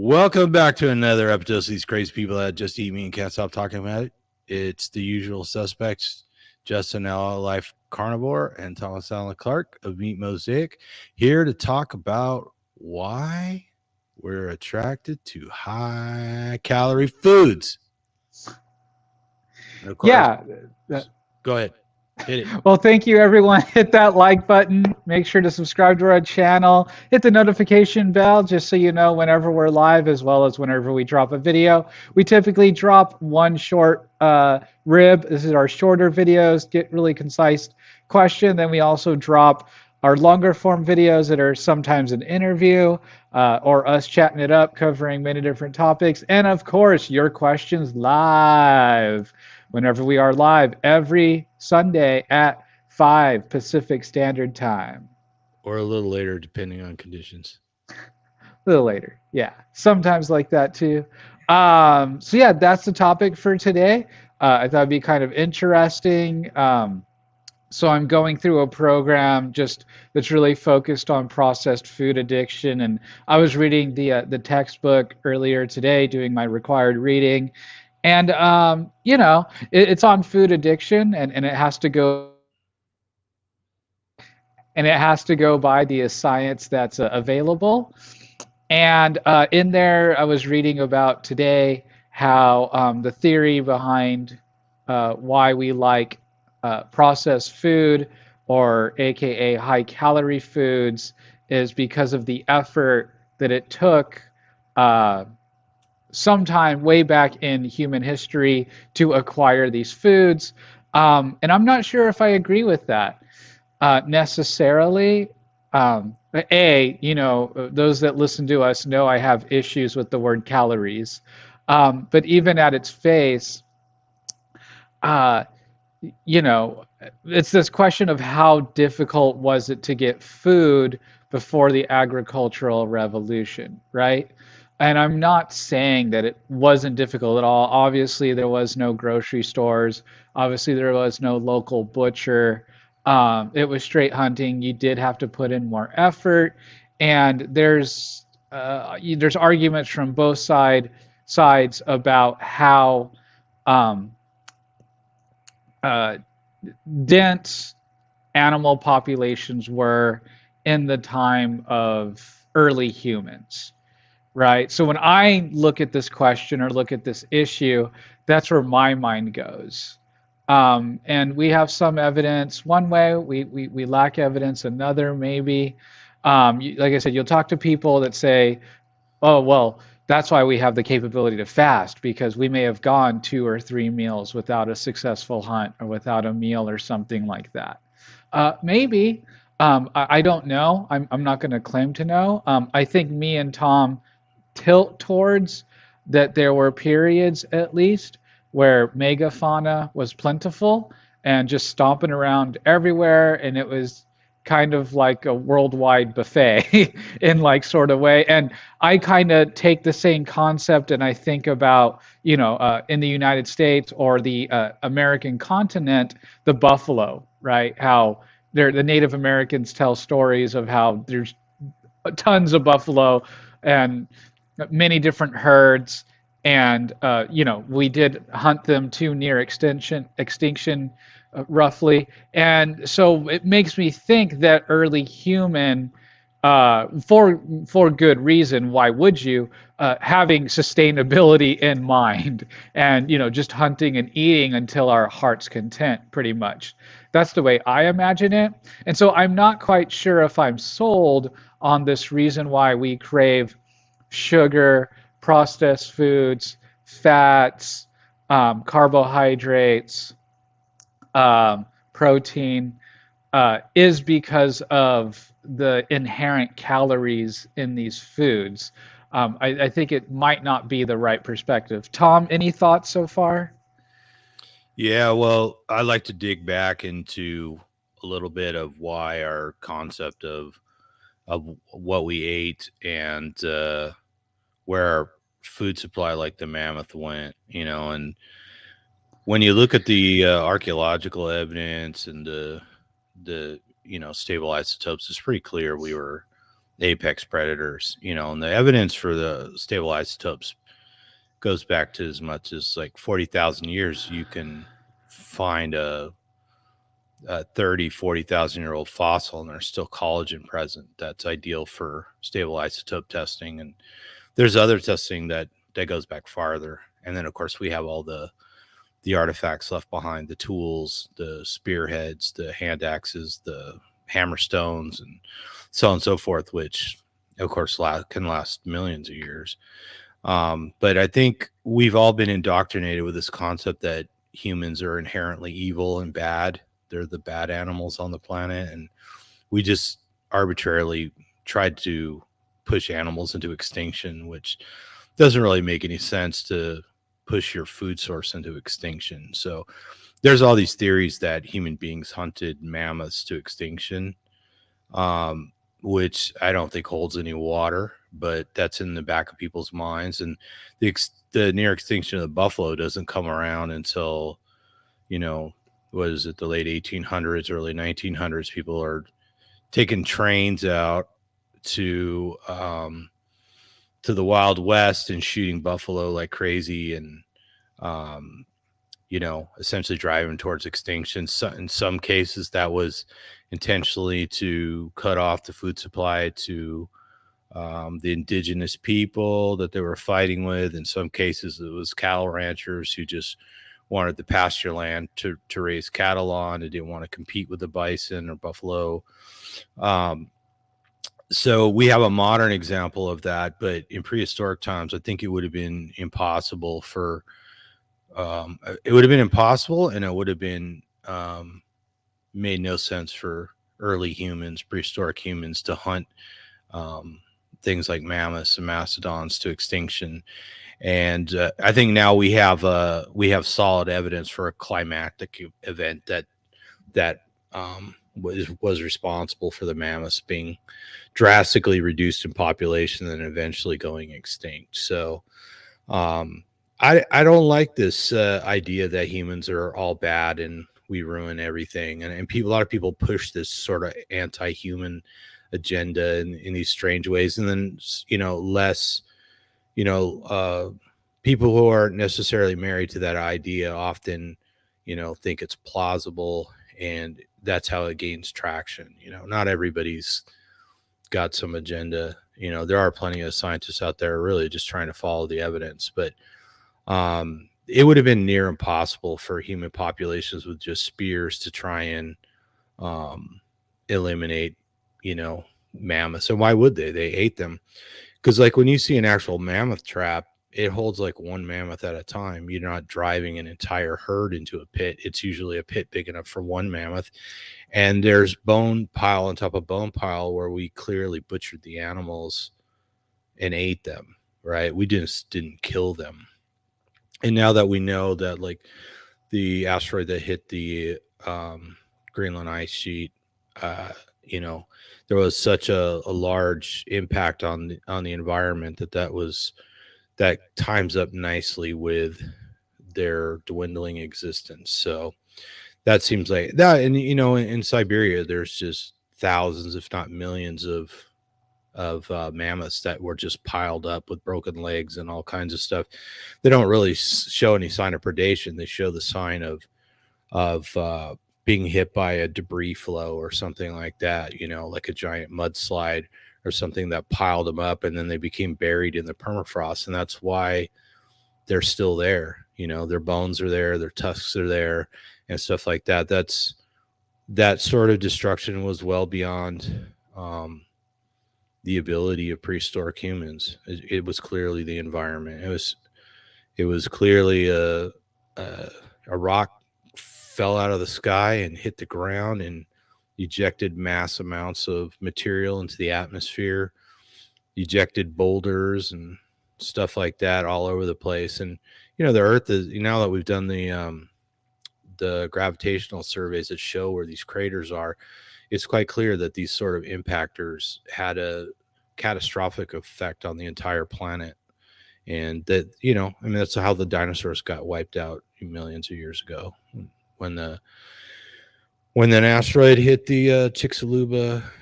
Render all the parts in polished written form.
Welcome back to another episode of These Crazy People That Just Eat Me and Can't Stop Talking About It. It's the usual suspects, Justin L. Life Carnivore and Thomas Allen Clark of Meat Mosaic, here to talk about why we're attracted to high-calorie foods. And of course, go ahead. Hit it. Well, thank you, everyone. Hit that like button. Make sure to subscribe to our channel. Hit the notification bell just so you know whenever we're live, as well as whenever we drop a video. We typically drop one short rib. This is our shorter videos, get really concise question. Then we also drop our longer form videos that are sometimes an interview or us chatting it up, covering many different topics. And of course, your questions live. Whenever we are live every Sunday at 5 Pacific Standard Time. Or a little later, depending on conditions. A little later, yeah. Sometimes like that too. So yeah, that's the topic for today. I thought it'd be kind of interesting. So I'm going through a program just that's really focused on processed food addiction, and I was reading the textbook earlier today, doing my required reading. And it's on food addiction, and it has to go by the science that's available. And in there, I was reading about today how the theory behind why we like processed food, or AKA high calorie foods, is because of the effort that it took sometime way back in human history to acquire these foods. And I'm not sure if I agree with that necessarily. Those that listen to us know I have issues with the word calories. But even at its face, it's this question of how difficult was it to get food before the agricultural revolution, right? And I'm not saying that it wasn't difficult at all. Obviously, there was no grocery stores. Obviously, there was no local butcher. It was straight hunting. You did have to put in more effort. And there's arguments from both sides about how dense animal populations were in the time of early humans. Right. So when I look at this question or look at this issue, that's where my mind goes. And we have some evidence one way, we lack evidence another, maybe. Like I said, you'll talk to people that say, oh, well, that's why we have the capability to fast, because we may have gone 2 or 3 meals without a successful hunt or without a meal or something like that. Maybe. I don't know. I'm not going to claim to know. I think me and Tom tilt towards that there were periods, at least, where megafauna was plentiful and just stomping around everywhere, and it was kind of like a worldwide buffet in like sort of way. And I kind of take the same concept and I think about, in the United States or the American continent, the buffalo, right? How the Native Americans tell stories of how there's tons of buffalo and many different herds, and we did hunt them to near extinction, roughly. And so it makes me think that early human, for good reason, why would you, having sustainability in mind, and just hunting and eating until our heart's content, pretty much. That's the way I imagine it. And so I'm not quite sure if I'm sold on this reason why we crave sugar, processed foods, fats, carbohydrates, protein, is because of the inherent calories in these foods. I think it might not be the right perspective. Tom, any thoughts so far? Yeah, well, I like to dig back into a little bit of why our concept of what we ate and where our food supply, like the mammoth, went, and when you look at the archaeological evidence and the stable isotopes, it's pretty clear we were apex predators, and the evidence for the stable isotopes goes back to as much as like 40,000 years. You can find a 40,000-year-old fossil and there's still collagen present. That's ideal for stable isotope testing. And there's other testing that goes back farther. And then of course we have all the artifacts left behind, the tools, the spearheads, the hand axes, the hammer stones, and so on and so forth, which of course can last millions of years. But I think we've all been indoctrinated with this concept that humans are inherently evil and bad. They're the bad animals on the planet. And we just arbitrarily tried to push animals into extinction, which doesn't really make any sense to push your food source into extinction. So there's all these theories that human beings hunted mammoths to extinction, which I don't think holds any water, but that's in the back of people's minds. And the near extinction of the buffalo doesn't come around until, what is it, the late 1800s, early 1900s. People are taking trains out to the Wild West and shooting buffalo like crazy, and essentially driving towards extinction. So in some cases that was intentionally to cut off the food supply to the indigenous people that they were fighting with. In some cases it was cattle ranchers who just wanted the pasture land to raise cattle on. They didn't want to compete with the bison or buffalo. So we have a modern example of that, but in prehistoric times, I think it would have been impossible and it would have been made no sense for early humans, prehistoric humans, to hunt things like mammoths and mastodons to extinction. And I think now we have solid evidence for a climatic event that was responsible for the mammoths being drastically reduced in population and eventually going extinct. So I don't like this idea that humans are all bad and we ruin everything. And a lot of people push this sort of anti-human agenda in these strange ways. And then, less, people who aren't necessarily married to that idea often, think it's plausible, and that's how it gains traction. Not everybody's got some agenda. There are plenty of scientists out there really just trying to follow the evidence, but it would have been near impossible for human populations with just spears to try and eliminate, mammoths. And why would they? They ate them. Because like when you see an actual mammoth trap, it holds like one mammoth at a time. You're not driving an entire herd into a pit. It's usually a pit big enough for one mammoth. And there's bone pile on top of bone pile where we clearly butchered the animals and ate them, right? We just didn't kill them. And now that we know that, like, the asteroid that hit the Greenland ice sheet, there was such a large impact on the environment that times up nicely with their dwindling existence. So that seems like that. And in Siberia, there's just thousands, if not millions, of mammoths that were just piled up with broken legs and all kinds of stuff. They don't really show any sign of predation. They show the sign of being hit by a debris flow or something like that, like a giant mudslide or something that piled them up, and then they became buried in the permafrost. And that's why they're still there. Their bones are there, their tusks are there, and stuff like that. That sort of destruction was well beyond the ability of prehistoric humans. It was clearly the environment. It was clearly a rock fell out of the sky and hit the ground and ejected mass amounts of material into the atmosphere, ejected boulders and stuff like that all over the place. And the earth is, now that we've done the gravitational surveys that show where these craters are, it's quite clear that these sort of impactors had a catastrophic effect on the entire planet. And that, that's how the dinosaurs got wiped out millions of years ago, when an asteroid hit the Chicxulub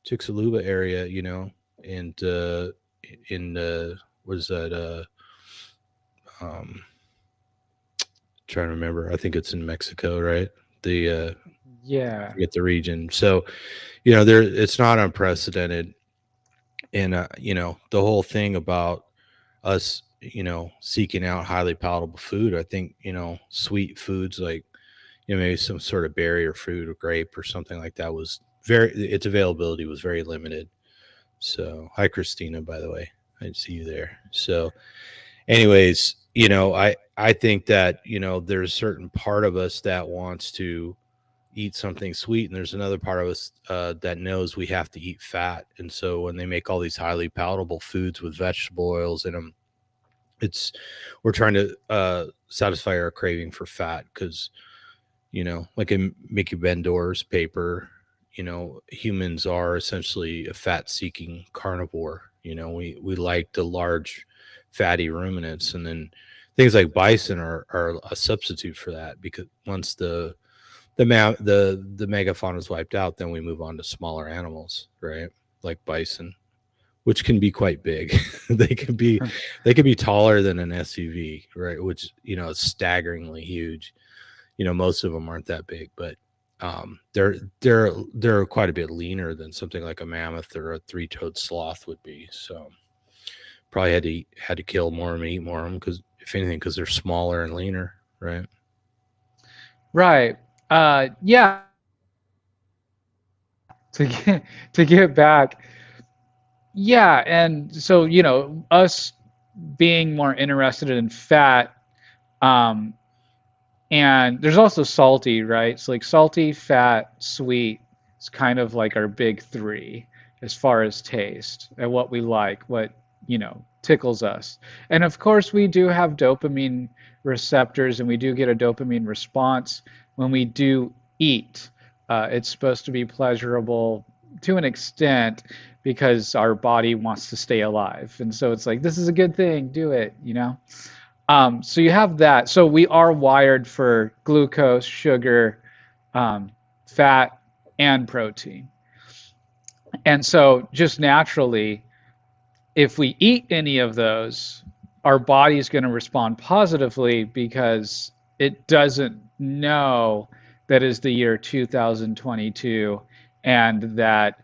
Chicxulub area, and in what is that? Um, trying to remember. I think it's in Mexico, right? The I Yeah. forget the region. So, there it's not unprecedented, and the whole thing about us, seeking out highly palatable food. I think sweet foods like maybe some sort of berry or fruit or grape or something like that was its availability was very limited. So, hi Christina, by the way, I see you there. So, anyways, I think that there's a certain part of us that wants to eat something sweet, and there's another part of us that knows we have to eat fat. And so when they make all these highly palatable foods with vegetable oils in them, it's we're trying to satisfy our craving for fat, because like in Mickey Bendor's paper, humans are essentially a fat seeking carnivore. We like the large fatty ruminants, and then things like bison are a substitute for that, because once the megafauna is wiped out, then we move on to smaller animals, right? Like bison, which can be quite big. they can be taller than an SUV, right? Which is staggeringly huge. Most of them aren't that big, but they're quite a bit leaner than something like a mammoth or a three-toed sloth would be. So probably had to kill more of them, eat more of them, because if anything, because they're smaller and leaner, right? Right. Yeah. To get back, yeah, and so us being more interested in fat, um, and there's also salty, right? So like salty, fat, sweet. It's kind of like our big three as far as taste and what we like, what tickles us. And of course, we do have dopamine receptors, and we do get a dopamine response when we do eat. It's supposed to be pleasurable to an extent because our body wants to stay alive. And so it's like, this is a good thing, do it. So you have that. So we are wired for glucose, sugar, fat, and protein. And so just naturally, if we eat any of those, our body's going to respond positively because it doesn't know that is the year 2022, and that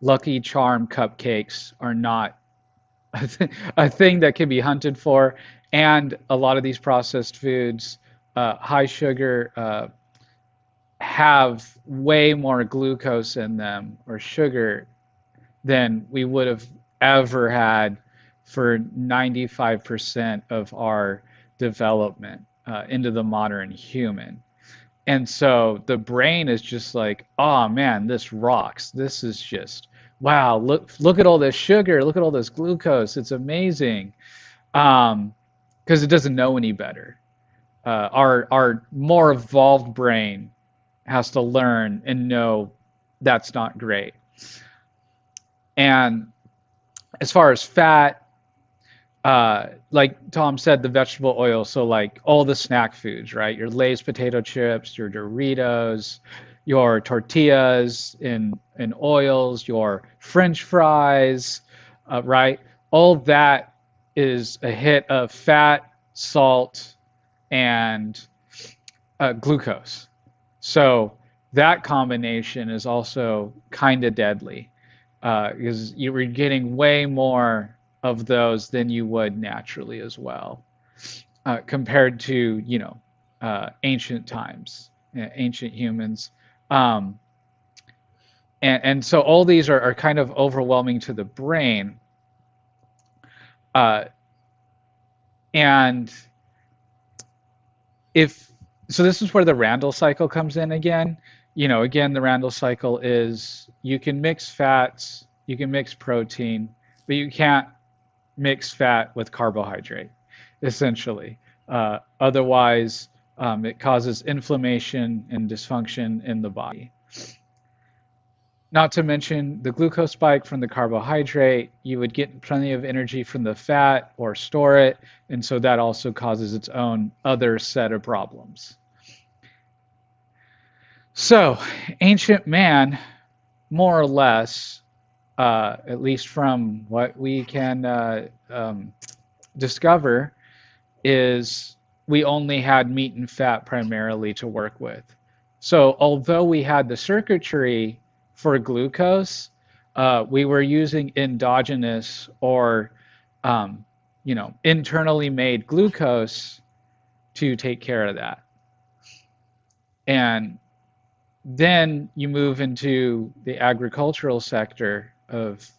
Lucky Charm cupcakes are not a thing that can be hunted for. And a lot of these processed foods, high sugar, have way more glucose in them, or sugar, than we would have ever had for 95% of our development into the modern human. And so the brain is just like, oh man, this rocks. This is just, wow, look at all this sugar, look at all this glucose. It's amazing. Because it doesn't know any better. Our more evolved brain has to learn and know that's not great. And as far as fat, like Tom said, the vegetable oil. So like all the snack foods, right? Your Lay's potato chips, your Doritos, your tortillas in oils, your French fries, right? All that is a hit of fat, salt, and glucose. So that combination is also kind of deadly, because you were getting way more of those than you would naturally as well, compared to ancient times, ancient humans. Um, and so all these are kind of overwhelming to the brain. Uh, and if so, this is where the Randall cycle comes in again. Again, the Randall cycle is, you can mix fats, you can mix protein, but you can't mix fat with carbohydrate, essentially. Otherwise, it causes inflammation and dysfunction in the body. Not to mention the glucose spike from the carbohydrate, you would get plenty of energy from the fat or store it, and so that also causes its own other set of problems. So, ancient man more or less, at least from what we can discover, is we only had meat and fat primarily to work with. So although we had the circuitry for glucose, we were using endogenous or internally made glucose to take care of that. And then you move into the agricultural sector of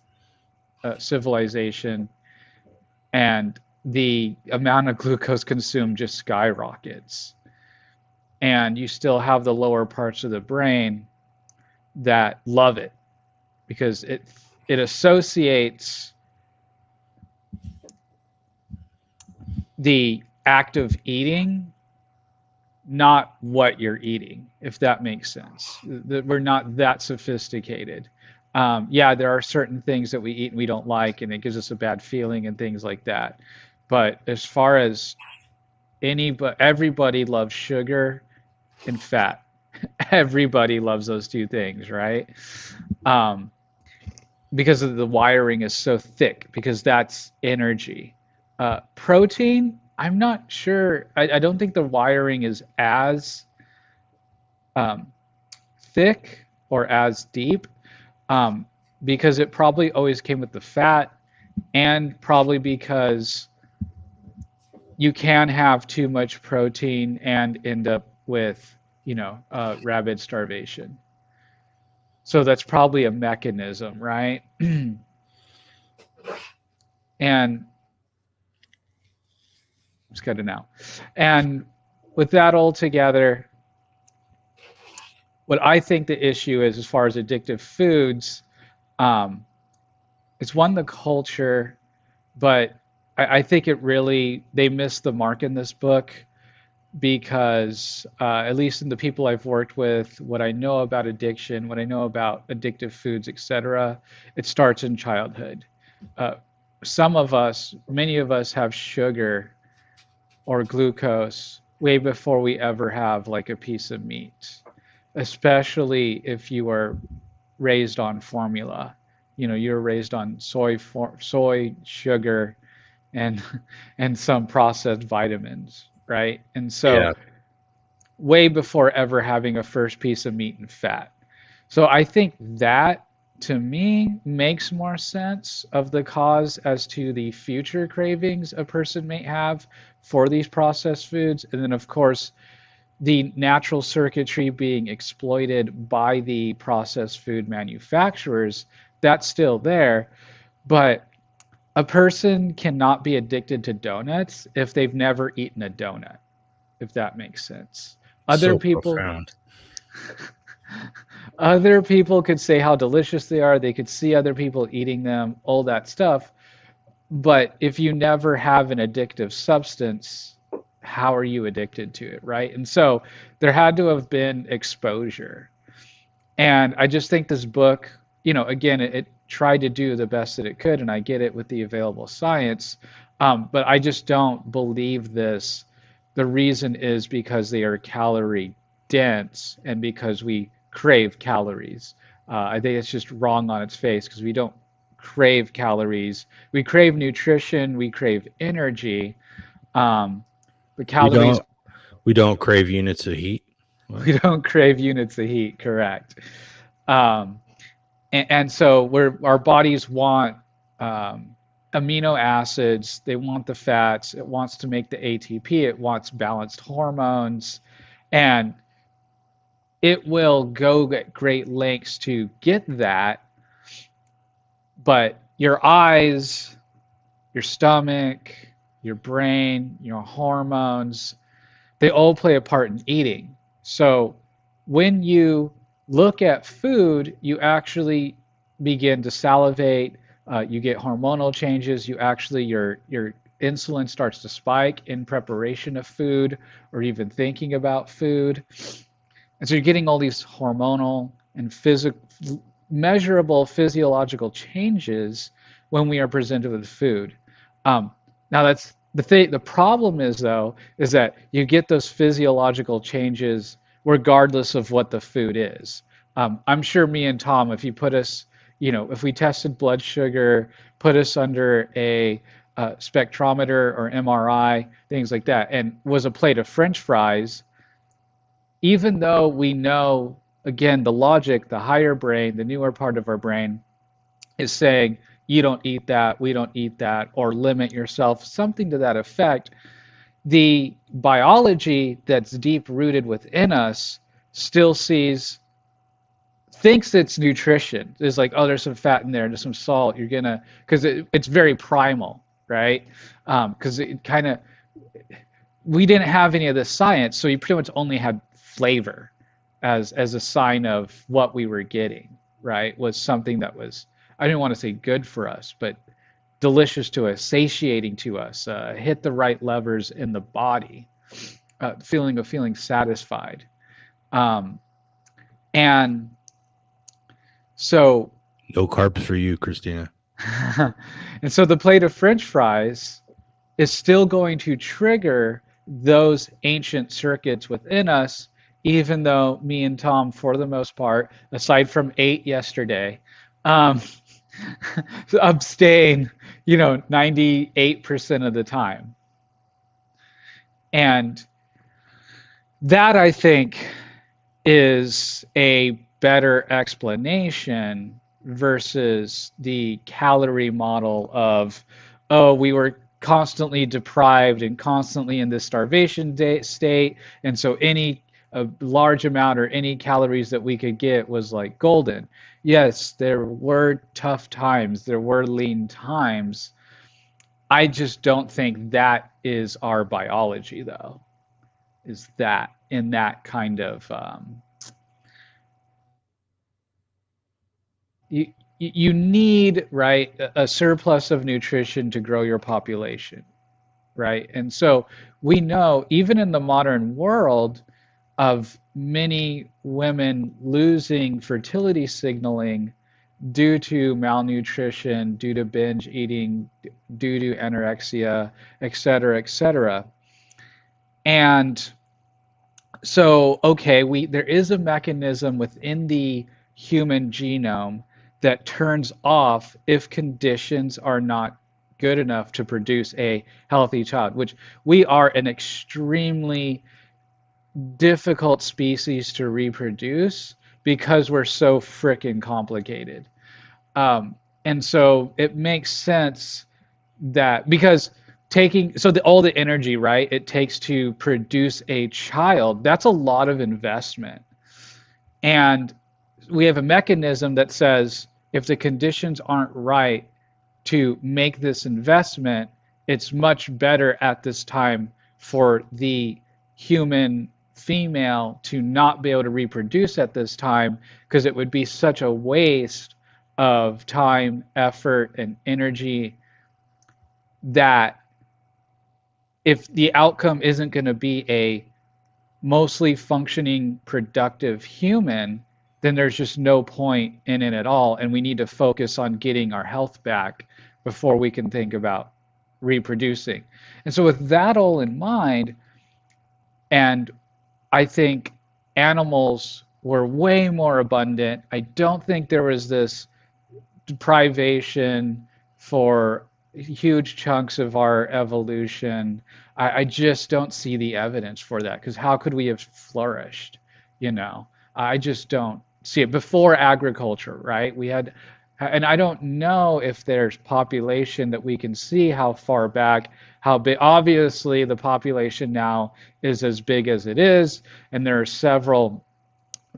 civilization, and the amount of glucose consumed just skyrockets. And you still have the lower parts of the brain that love it because it associates the act of eating, not what you're eating, if that makes sense. We're not that sophisticated. Yeah, there are certain things that we eat and we don't like, and it gives us a bad feeling and things like that. But as far as everybody loves sugar and fat. Everybody loves those two things, right? Um, because of the wiring is so thick, because that's energy. Protein, I'm not sure. I don't think the wiring is as um, thick or as deep, um, because it probably always came with the fat, and probably because you can have too much protein and end up with, rabid starvation. So that's probably a mechanism, right? And it's good to know. And with that all together, what I think the issue is as far as addictive foods, um, it's one, the culture, but I think they missed the mark in this book because, at least in the people I've worked with, what I know about addiction, what I know about addictive foods, etc., it starts in childhood. Uh, many of us have sugar or glucose way before we ever have like a piece of meat, especially if you were raised on formula. You're raised on soy, sugar, and and some processed vitamins, right? And so Yeah. way before ever having a first piece of meat and fat. So I think that to me makes more sense of the cause as to the future cravings a person may have for these processed foods. And then, of course, the natural circuitry being exploited by the processed food manufacturers, that's still there. But a person cannot be addicted to donuts if they've never eaten a donut, if that makes sense. Other So people profound. other people could say how delicious they are, they could see other people eating them, all that stuff. But if you never have an addictive substance, how are you addicted to it, right? And so there had to have been exposure. And I just think this book, again, it tried to do the best that it could, and I get it with the available science. But I just don't believe this. The reason is because they are calorie dense and because we crave calories. I think it's just wrong on its face because we don't crave calories. We crave nutrition, we crave energy. Um, but We calories, don't we don't crave units of heat. What? we don't crave units of heat, correct. Um, and so our bodies want um, amino acids, they want the fats, it wants to make the ATP, it wants balanced hormones, and it will go at great lengths to get that. But your eyes, your stomach, your brain, your hormones, they all play a part in eating. So when you look at food, you actually begin to salivate, you get hormonal changes, your insulin starts to spike in preparation of food or even thinking about food. And so you're getting all these hormonal and measurable physiological changes when we are presented with food. Now that's the thing. The problem is though, is that you get those physiological changes regardless of what the food is. I'm sure me and Tom, if you put us, if we tested blood sugar, put us under a spectrometer or MRI, things like that, and was a plate of French fries, even though we know, again, the logic, the higher brain, the newer part of our brain is saying, you don't eat that, we don't eat that, or limit yourself, something to that effect. The biology that's deep rooted within us still thinks it's nutrition. It's like, oh, there's some fat in there, there's some salt. You're gonna, because it's very primal, right? Because it kind of, we didn't have any of this science, so you pretty much only had flavor as a sign of what we were getting, right? Was something that was, I didn't want to say good for us, but delicious to us, satiating to us, hit the right levers in the body, feeling of feeling satisfied. Um, and so, No carbs for you, Christina. and so the plate of French fries is still going to trigger those ancient circuits within us, even though me and Tom, for the most part, aside from 8 yesterday, um, abstain, 98% of the time. And that, I think, is a better explanation versus the calorie model of, oh, we were constantly deprived and constantly in this starvation state. And so any a large amount or any calories that we could get was like golden. Yes, there were tough times, there were lean times. I just don't think that is our biology, though. Is that in that kind of you need, right, a surplus of nutrition to grow your population, right? And so we know even in the modern world of many women losing fertility signaling due to malnutrition, due to binge eating, due to anorexia, et cetera, et cetera. And so, okay, there is a mechanism within the human genome that turns off if conditions are not good enough to produce a healthy child, which we are an extremely difficult species to reproduce because we're so freaking complicated. And so it makes sense that because all the energy, right, it takes to produce a child, that's a lot of investment. And we have a mechanism that says if the conditions aren't right to make this investment, it's much better at this time for the human female to not be able to reproduce at this time because it would be such a waste of time, effort, and energy that if the outcome isn't going to be a mostly functioning, productive human, then there's just no point in it at all. And we need to focus on getting our health back before we can think about reproducing. And so, with that all in mind, and I think animals were way more abundant. I don't think there was this deprivation for huge chunks of our evolution. I just don't see the evidence for that because how could we have flourished? I just don't see it before agriculture, right? We had, and I don't know if there's population that we can see how far back, how big. Obviously, the population now is as big as it is, and there are several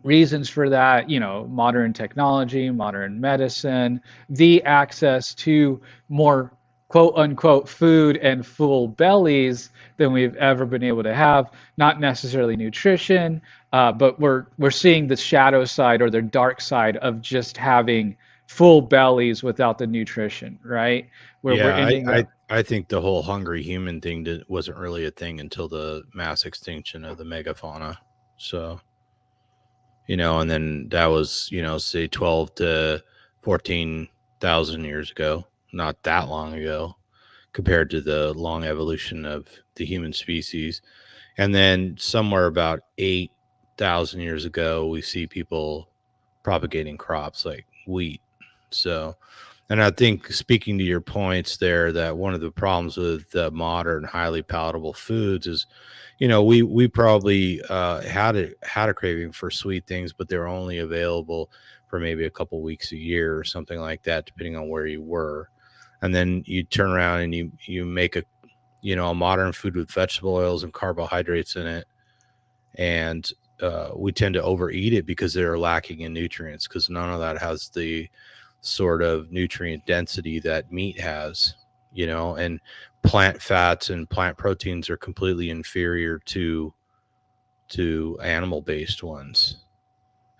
reasons for that, modern technology, modern medicine, the access to more quote unquote food and full bellies than we've ever been able to have. Not necessarily nutrition, but we're seeing the shadow side or the dark side of just having full bellies without the nutrition, right? Where we're ending up. I think the whole hungry human thing wasn't really a thing until the mass extinction of the megafauna. So, and then that was, say 12 to 14,000 years ago, not that long ago, compared to the long evolution of the human species. And then somewhere about 8,000 years ago, we see people propagating crops like wheat. So, and I think speaking to your points there, that one of the problems with the modern, highly palatable foods is, we probably had a craving for sweet things, but they're only available for maybe a couple weeks a year or something like that, depending on where you were. And then you turn around and you make a modern food with vegetable oils and carbohydrates in it, and we tend to overeat it because they're lacking in nutrients, because none of that has the sort of nutrient density that meat has, and plant fats and plant proteins are completely inferior to animal based ones.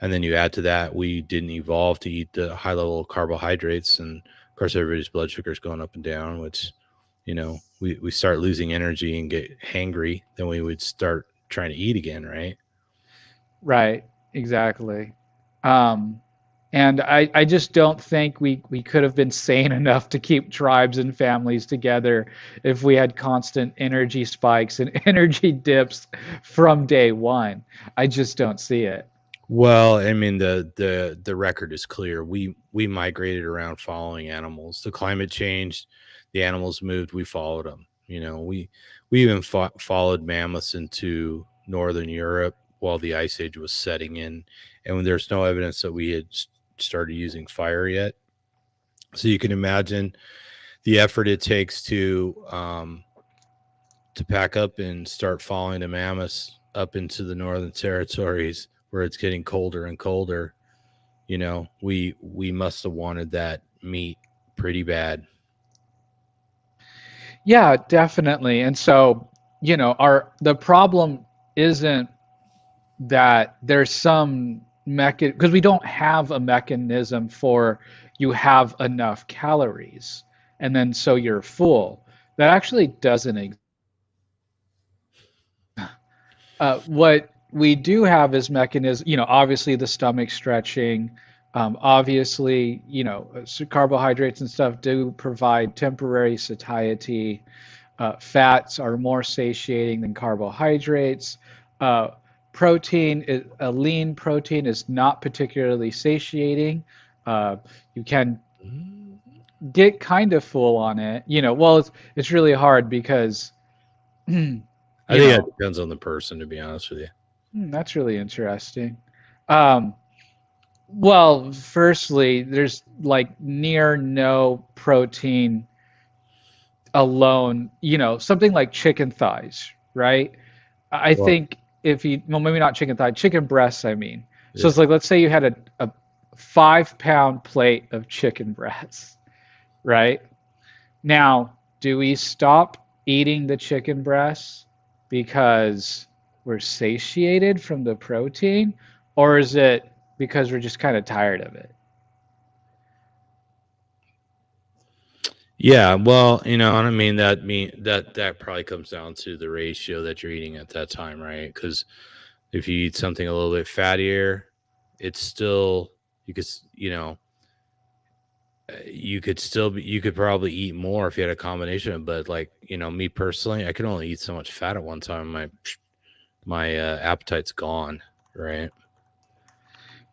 And then you add to that, we didn't evolve to eat the high level carbohydrates, and of course everybody's blood sugar is going up and down, which we start losing energy and get hangry, then we would start trying to eat again, right? Right, exactly. Um, and I just don't think we could have been sane enough to keep tribes and families together if we had constant energy spikes and energy dips from day one. I just don't see it. Well, I mean, the record is clear. We migrated around following animals. The climate changed, the animals moved, we followed them. We even followed mammoths into northern Europe while the ice age was setting in, and when there's no evidence that we had started using fire yet. So you can imagine the effort it takes to pack up and start following the mammoths up into the northern territories where it's getting colder and colder. We must have wanted that meat pretty bad. Yeah, definitely. And so, our the problem isn't that there's some mechanism, because we don't have a mechanism for you have enough calories and then so you're full. That actually doesn't exist. What we do have is mechanism, obviously the stomach stretching, obviously, carbohydrates and stuff do provide temporary satiety. Fats are more satiating than carbohydrates. Uh, a lean protein is not particularly satiating. Uh, you can get kind of full on it. Well, it's really hard because, you I think that know, depends on the person, to be honest with you. that's really interesting. Um, well, firstly, there's like near no protein alone, something like chicken thighs, right? I Well, think if you, well, maybe not chicken thigh, chicken breasts, I mean. So yeah. it's like, let's say you had a 5 pound plate of chicken breasts, right? Now, do we stop eating the chicken breasts because we're satiated from the protein, or is it because we're just kind of tired of it? Yeah, well, and I mean that probably comes down to the ratio that you're eating at that time, right? Because if you eat something a little bit fattier, it's still you could s- you could probably eat more if you had a combination. But like me personally, I can only eat so much fat at one time. My appetite's gone, right?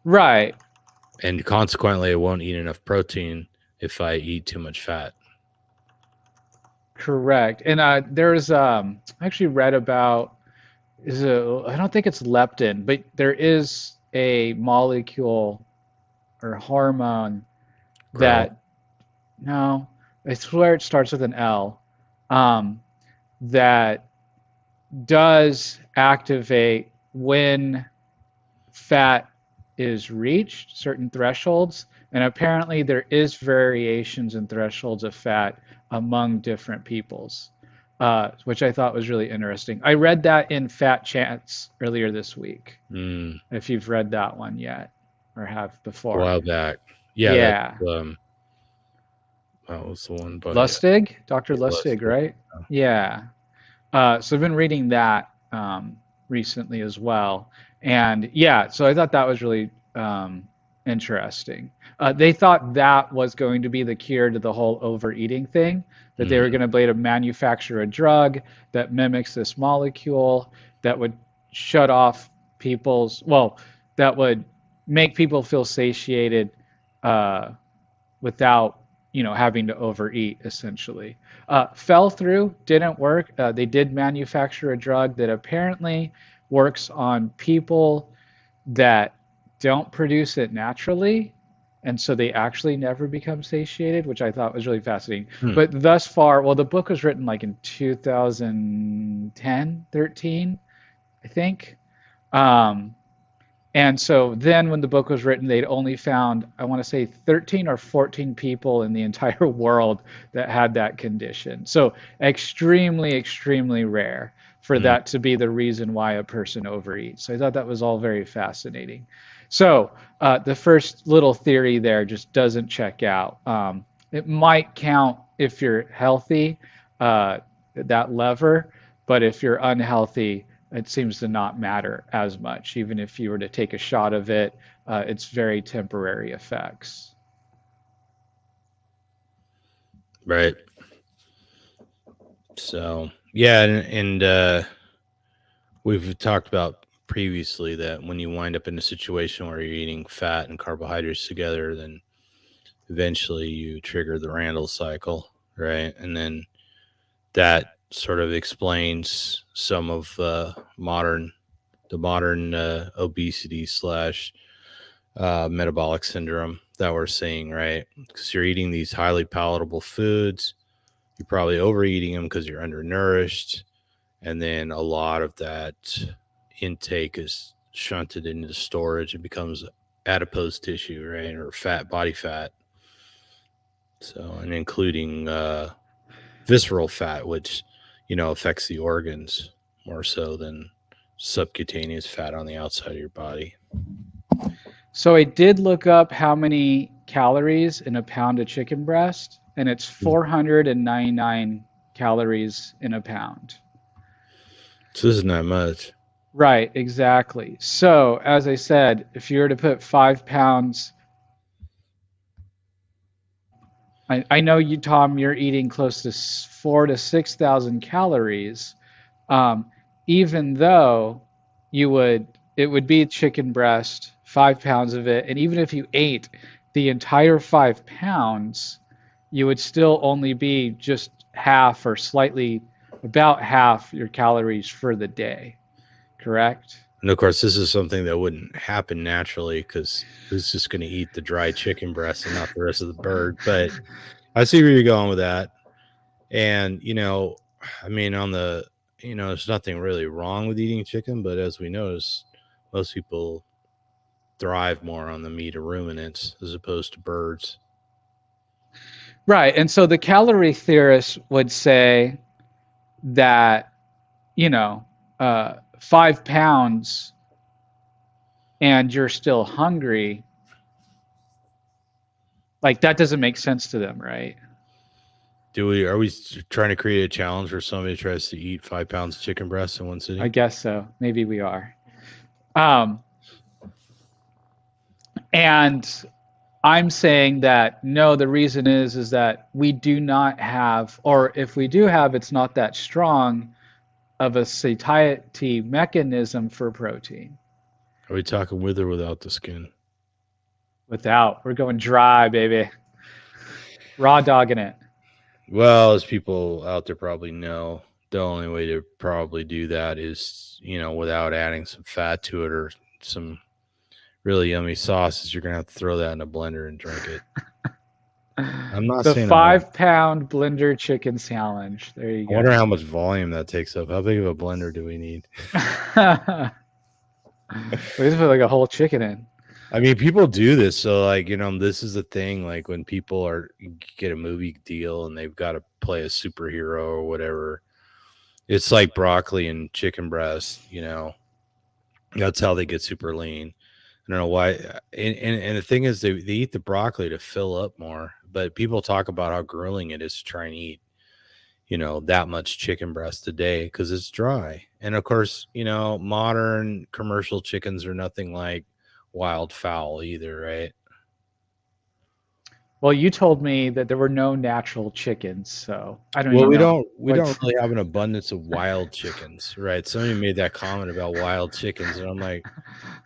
Right, And consequently, I won't eat enough protein if I eat too much fat. correct. And there's I actually read about, I don't think it's leptin, but there is a molecule or hormone Grow. that, no, I swear it starts with an L, um, that does activate when fat is reached certain thresholds, and apparently there is variations in thresholds of fat among different peoples, which I thought was really interesting. I read that in Fat Chance earlier this week, Mm, if you've read that one yet or have a before. while back. Yeah, that's Yeah. that was the one by Lustig, Dr. Lustig, Celeste. right? Yeah. So I've been reading that recently as well, and yeah, so I thought that was really interesting. They thought that was going to be the cure to the whole overeating thing, that they were Mhm. going to be able to manufacture a drug that mimics this molecule that would shut off people's, well, that would make people feel satiated without having to overeat essentially. Fell through, didn't work. They did manufacture a drug that apparently works on people that don't produce it naturally, and so they actually never become satiated, which I thought was really fascinating. Hmm. But thus far, well, the book was written like in 2010, 13, I think. Um, and so then when the book was written, they'd only found, I want to say 13 or 14 people in the entire world that had that condition. So extremely, extremely rare for Hmm. that to be the reason why a person overeats. So I thought that was all very fascinating. So the first little theory there just doesn't check out. It might count if you're healthy, that lever, but if you're unhealthy, it seems to not matter as much. Even if you were to take a shot of it, it's very temporary effects. Right. So yeah, and we've talked about previously that when you wind up in a situation where you're eating fat and carbohydrates together, then eventually you trigger the Randall cycle, right? And then that sort of explains some of the modern obesity slash metabolic syndrome that we're seeing, right? Because you're eating these highly palatable foods, you're probably overeating them because you're undernourished, and then a lot of that intake is shunted into storage and becomes adipose tissue, right, or body fat. So, and including visceral fat, which affects the organs more so than subcutaneous fat on the outside of your body. So I did look up how many calories in a pound of chicken breast, and it's 499 calories in a pound. So this is not much. Right, exactly. So, as I said, if you were to put 5 pounds, I know you, Tom, you're eating close to 4 to 6,000 calories. Um, Even though it would be chicken breast, 5 pounds of it, and even if you ate the entire 5 pounds, you would still only be just half or slightly about half your calories for the day. Correct? And of course, this is something that wouldn't happen naturally because who's just going to eat the dry chicken breast and not the rest of the bird? But I see where you're going with that. And, I mean, there's nothing really wrong with eating chicken, but as we notice, most people thrive more on the meat of ruminants as opposed to birds. Right. And so the calorie theorists would say that, 5 pounds and you're still hungry, like that doesn't make sense to them, right? Are we trying to create a challenge where somebody tries to eat 5 pounds of chicken breast in one I sitting? guess so. Maybe we are. Um, and I'm saying that no, the reason is that we do not have, or if we do have, it's not that strong of a satiety mechanism for protein. Are we talking with or without the skin? Without, we're going dry, baby. Raw dogging it. Well, as people out there probably know, the only way to probably do that is, without adding some fat to it or some really yummy sauces, you're going to have to throw that in a blender and drink it. I'm not The saying I'm wrong. 5 pound blender chicken challenge. There you I wonder go. how much volume that takes up. How big of a blender do we need? We just put like a whole chicken in. I mean, people do this. So, like, this is the thing. Like, when people get a movie deal and they've got to play a superhero or whatever, it's like broccoli and chicken breast, That's how they get super lean. I don't know why. And the thing is, they eat the broccoli to fill up more, but people talk about how grueling it is to try and eat, that much chicken breast a day because it's dry. And of course, modern commercial chickens are nothing like wild fowl either, right? Well, you told me that there were no natural chickens, so I don't Well, even know we don't what's. really have an abundance of wild chickens, right? Somebody made that comment about wild chickens, and I'm like,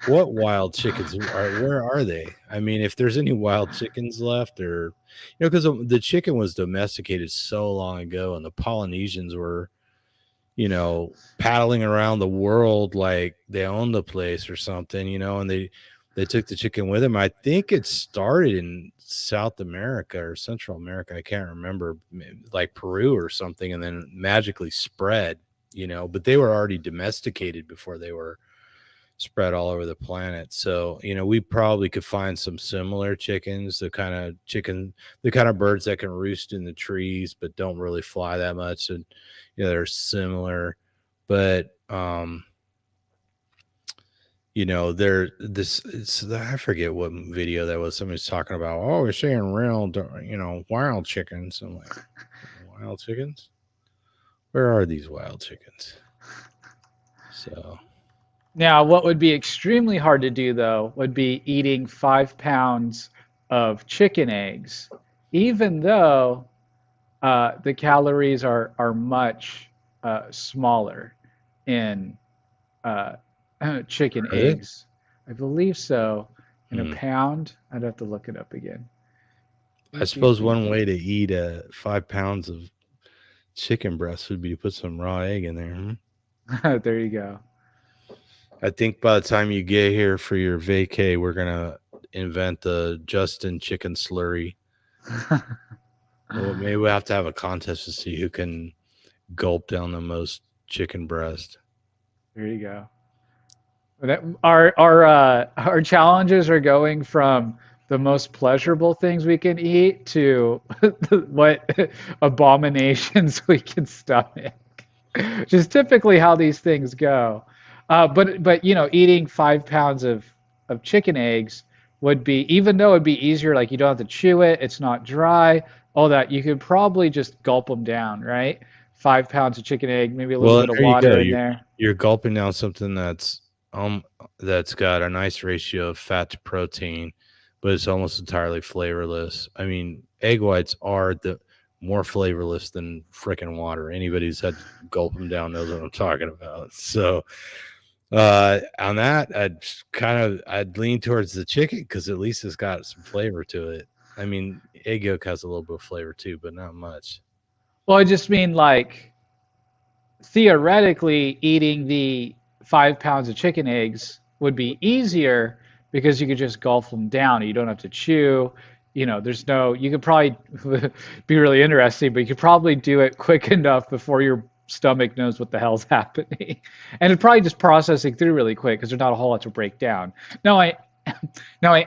what wild chickens where are they? I mean, if there's any wild chickens left, or because the chicken was domesticated so long ago, and the Polynesians were, paddling around the world like they owned the place or something, and they took the chicken with them. I think it started in South America or Central America. I can't remember, like Peru or something, and then magically spread, but they were already domesticated before they were spread all over the planet. So, we probably could find some similar chickens, the kind of birds that can roost in the trees but don't really fly that much, and they're similar. But they're I forget what video that was. Somebody's talking about, oh, we're seeing real, wild chickens. I'm like, wild chickens? Where are these wild chickens? So Now, what would be extremely hard to do, though, would be eating 5 pounds of chicken eggs, even though the calories are much smaller in uh, chicken are they? eggs. I believe so. In a Hmm. pound, I'd have to look it up again. I suppose one way to eat 5 pounds of chicken breast would be to put some raw egg in there. There you go. I think by the time you get here for your vacay, we're gonna invent the Justin chicken slurry. Well, maybe we'll have to have a contest to see who can gulp down the most chicken breast. There you go. Our challenges are going from the most pleasurable things we can eat to what abominations we can stomach, which is typically how these things go. But eating 5 pounds of chicken eggs would be, even though it'd be easier, like you don't have to chew it, it's not dry, all that, you could probably just gulp them down, right? 5 pounds of chicken egg, maybe a little Well, bit of there you go. water in there. You're gulping down something that's got a nice ratio of fat to protein, but it's almost entirely flavorless. I mean, egg whites are the more flavorless than freaking water. Anybody who's had to gulp them down knows what I'm talking about. So, on that, I'd lean towards the chicken because at least it's got some flavor to it. I mean, egg yolk has a little bit of flavor too, but not much. Well, I just mean like theoretically eating the 5 pounds of chicken eggs would be easier because you could just gulp them down. You don't have to chew. There's no, you could probably be really interesting, but you could probably do it quick enough before your stomach knows what the hell's happening. And it's probably just processing through really quick because there's not a whole lot to break down. Now I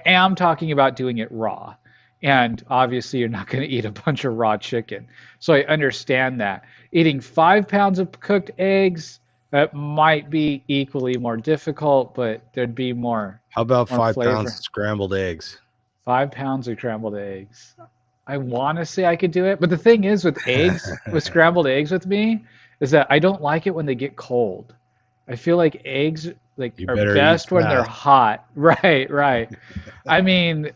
am talking about doing it raw. And obviously you're not going to eat a bunch of raw chicken. So I understand that. Eating 5 pounds of cooked eggs, that might be equally more difficult, but there'd be How about more 5 pounds of flavor. scrambled eggs? 5 pounds of scrambled eggs. I want to say I could do it, but the thing is with eggs, with scrambled eggs with me, is that I don't like it when they get cold. I feel like eggs You are better eat best when they're fast. hot. Right, right. I mean,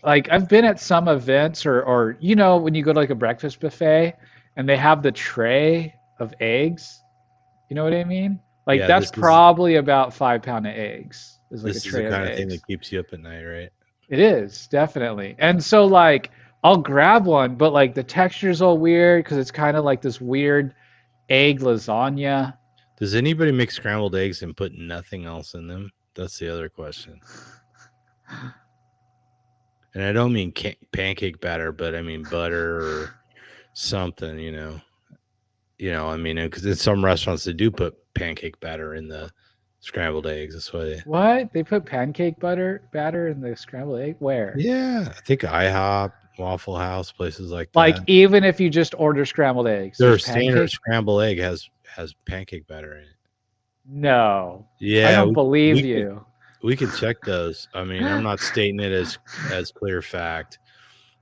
like I've been at some events or when you go to like a breakfast buffet and they have the tray of eggs. You know what I mean? Like Yeah, that's probably about 5 pound of eggs is like a this is the tray of kind of thing that eggs. keeps you up at night, right? It is definitely. And so like I'll grab one, but like the texture's all weird because it's kind of like this weird egg lasagna. Does anybody make scrambled eggs and put nothing else in them? That's the other question. And I don't mean pancake batter, but I mean butter or something, I mean, because in some restaurants they do put pancake batter in the scrambled eggs. That's why What? They put pancake batter in the scrambled egg? Where? yeah, I think IHOP, Waffle House, places like Like that. even if you just order scrambled eggs, Their there's standard pancake? scrambled egg has pancake batter in it. No. I Yeah, don't believe we could you. we could check those. I mean, I'm not stating it as clear fact.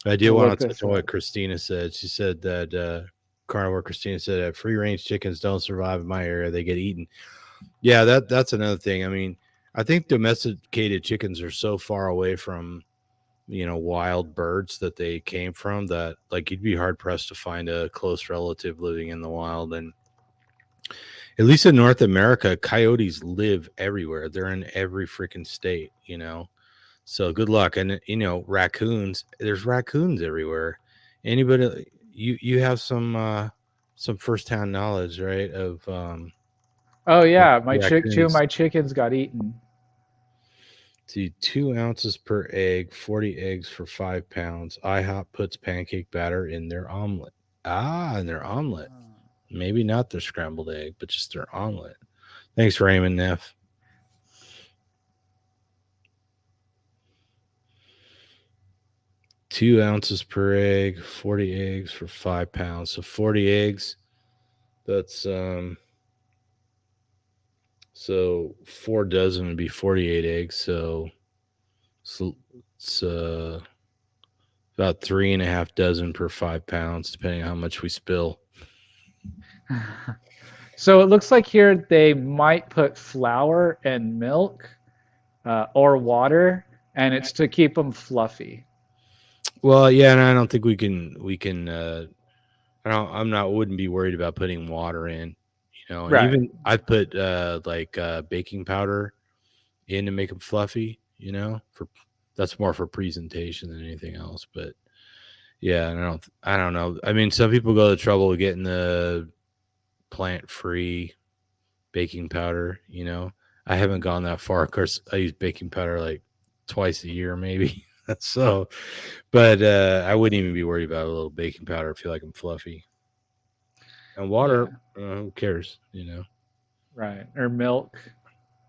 I do We'll want look to touch this on what up. Christina said. She said that Carnivore Christina said that free range chickens don't survive in my area; they get eaten. Yeah, that's another thing. I mean, I think domesticated chickens are so far away from wild birds that they came from, that like you'd be hard pressed to find a close relative living in the wild. And at least in North America, coyotes live everywhere. They're in every freaking state, So good luck. And raccoons, there's raccoons everywhere. Anybody, you have some firsthand knowledge, right? Oh Of yeah, two of raccoons. my chickens got eaten. See, 2 ounces per egg, 40 eggs for 5 pounds. IHOP puts pancake batter in their omelet. In their omelet. Maybe not their scrambled egg, but just their omelet. Thanks, Raymond Neff. Two ounces per egg, 40 eggs for 5 pounds. So 40 eggs. That's so 4 dozen would be 48 eggs. So it's about 3.5 dozen per 5 pounds, depending on how much we spill. So it looks like here they might put flour and milk or water, and it's to keep them fluffy. Well, yeah, and I don't think we can wouldn't be worried about putting water in, and Right. even I've put baking powder in to make them fluffy, for that's more for presentation than anything else. But yeah, and I don't know. I mean, some people go to trouble with getting the plant-free baking powder, I haven't gone that far. Of course, I use baking powder like twice a year, maybe. So, but I wouldn't even be worried about a little baking powder. I feel like I'm fluffy. And water, who cares, Right. Or milk.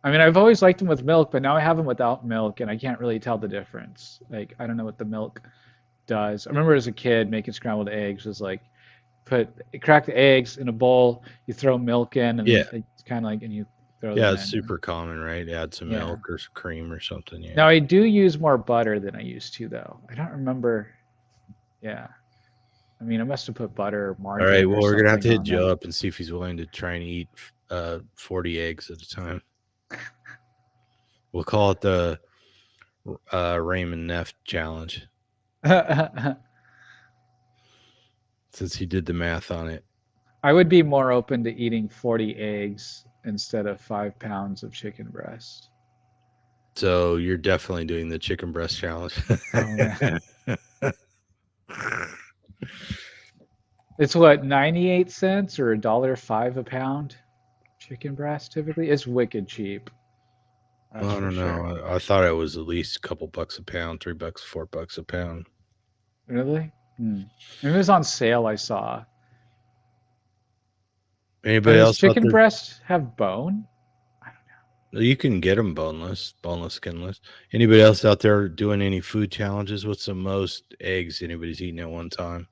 I mean, I've always liked them with milk, but now I have them without milk, and I can't really tell the difference. Like, I don't know what the milk does. I remember as a kid making scrambled eggs was like crack the eggs in a bowl, you throw milk in, and Yeah. it's kind of like, and you throw Yeah, them it's in. super common, right? Add some Yeah. milk or some cream or something. Yeah. Now I do use more butter than I used to, though. I don't remember. Yeah. I mean, I must have put butter or All margarine right. or Well, we're gonna have to hit something on Joe them. up and see if he's willing to try and eat 40 eggs at a time. We'll call it the Raymond Neff challenge, since he did the math on it. I would be more open to eating 40 eggs instead of 5 pounds of chicken breast. So you're definitely doing the chicken breast challenge. Oh man. It's what, 98 cents or $1.05 a pound? Chicken breast typically? It's wicked cheap. That's I for don't sure. know. I thought it was at least a couple bucks a pound, $3, $4 a pound. Really? It was on sale, I saw. Anybody Does else out chicken there? breast have bone? I don't know. You can get them boneless, skinless. Anybody else out there doing any food challenges? What's the most eggs anybody's eaten at one time?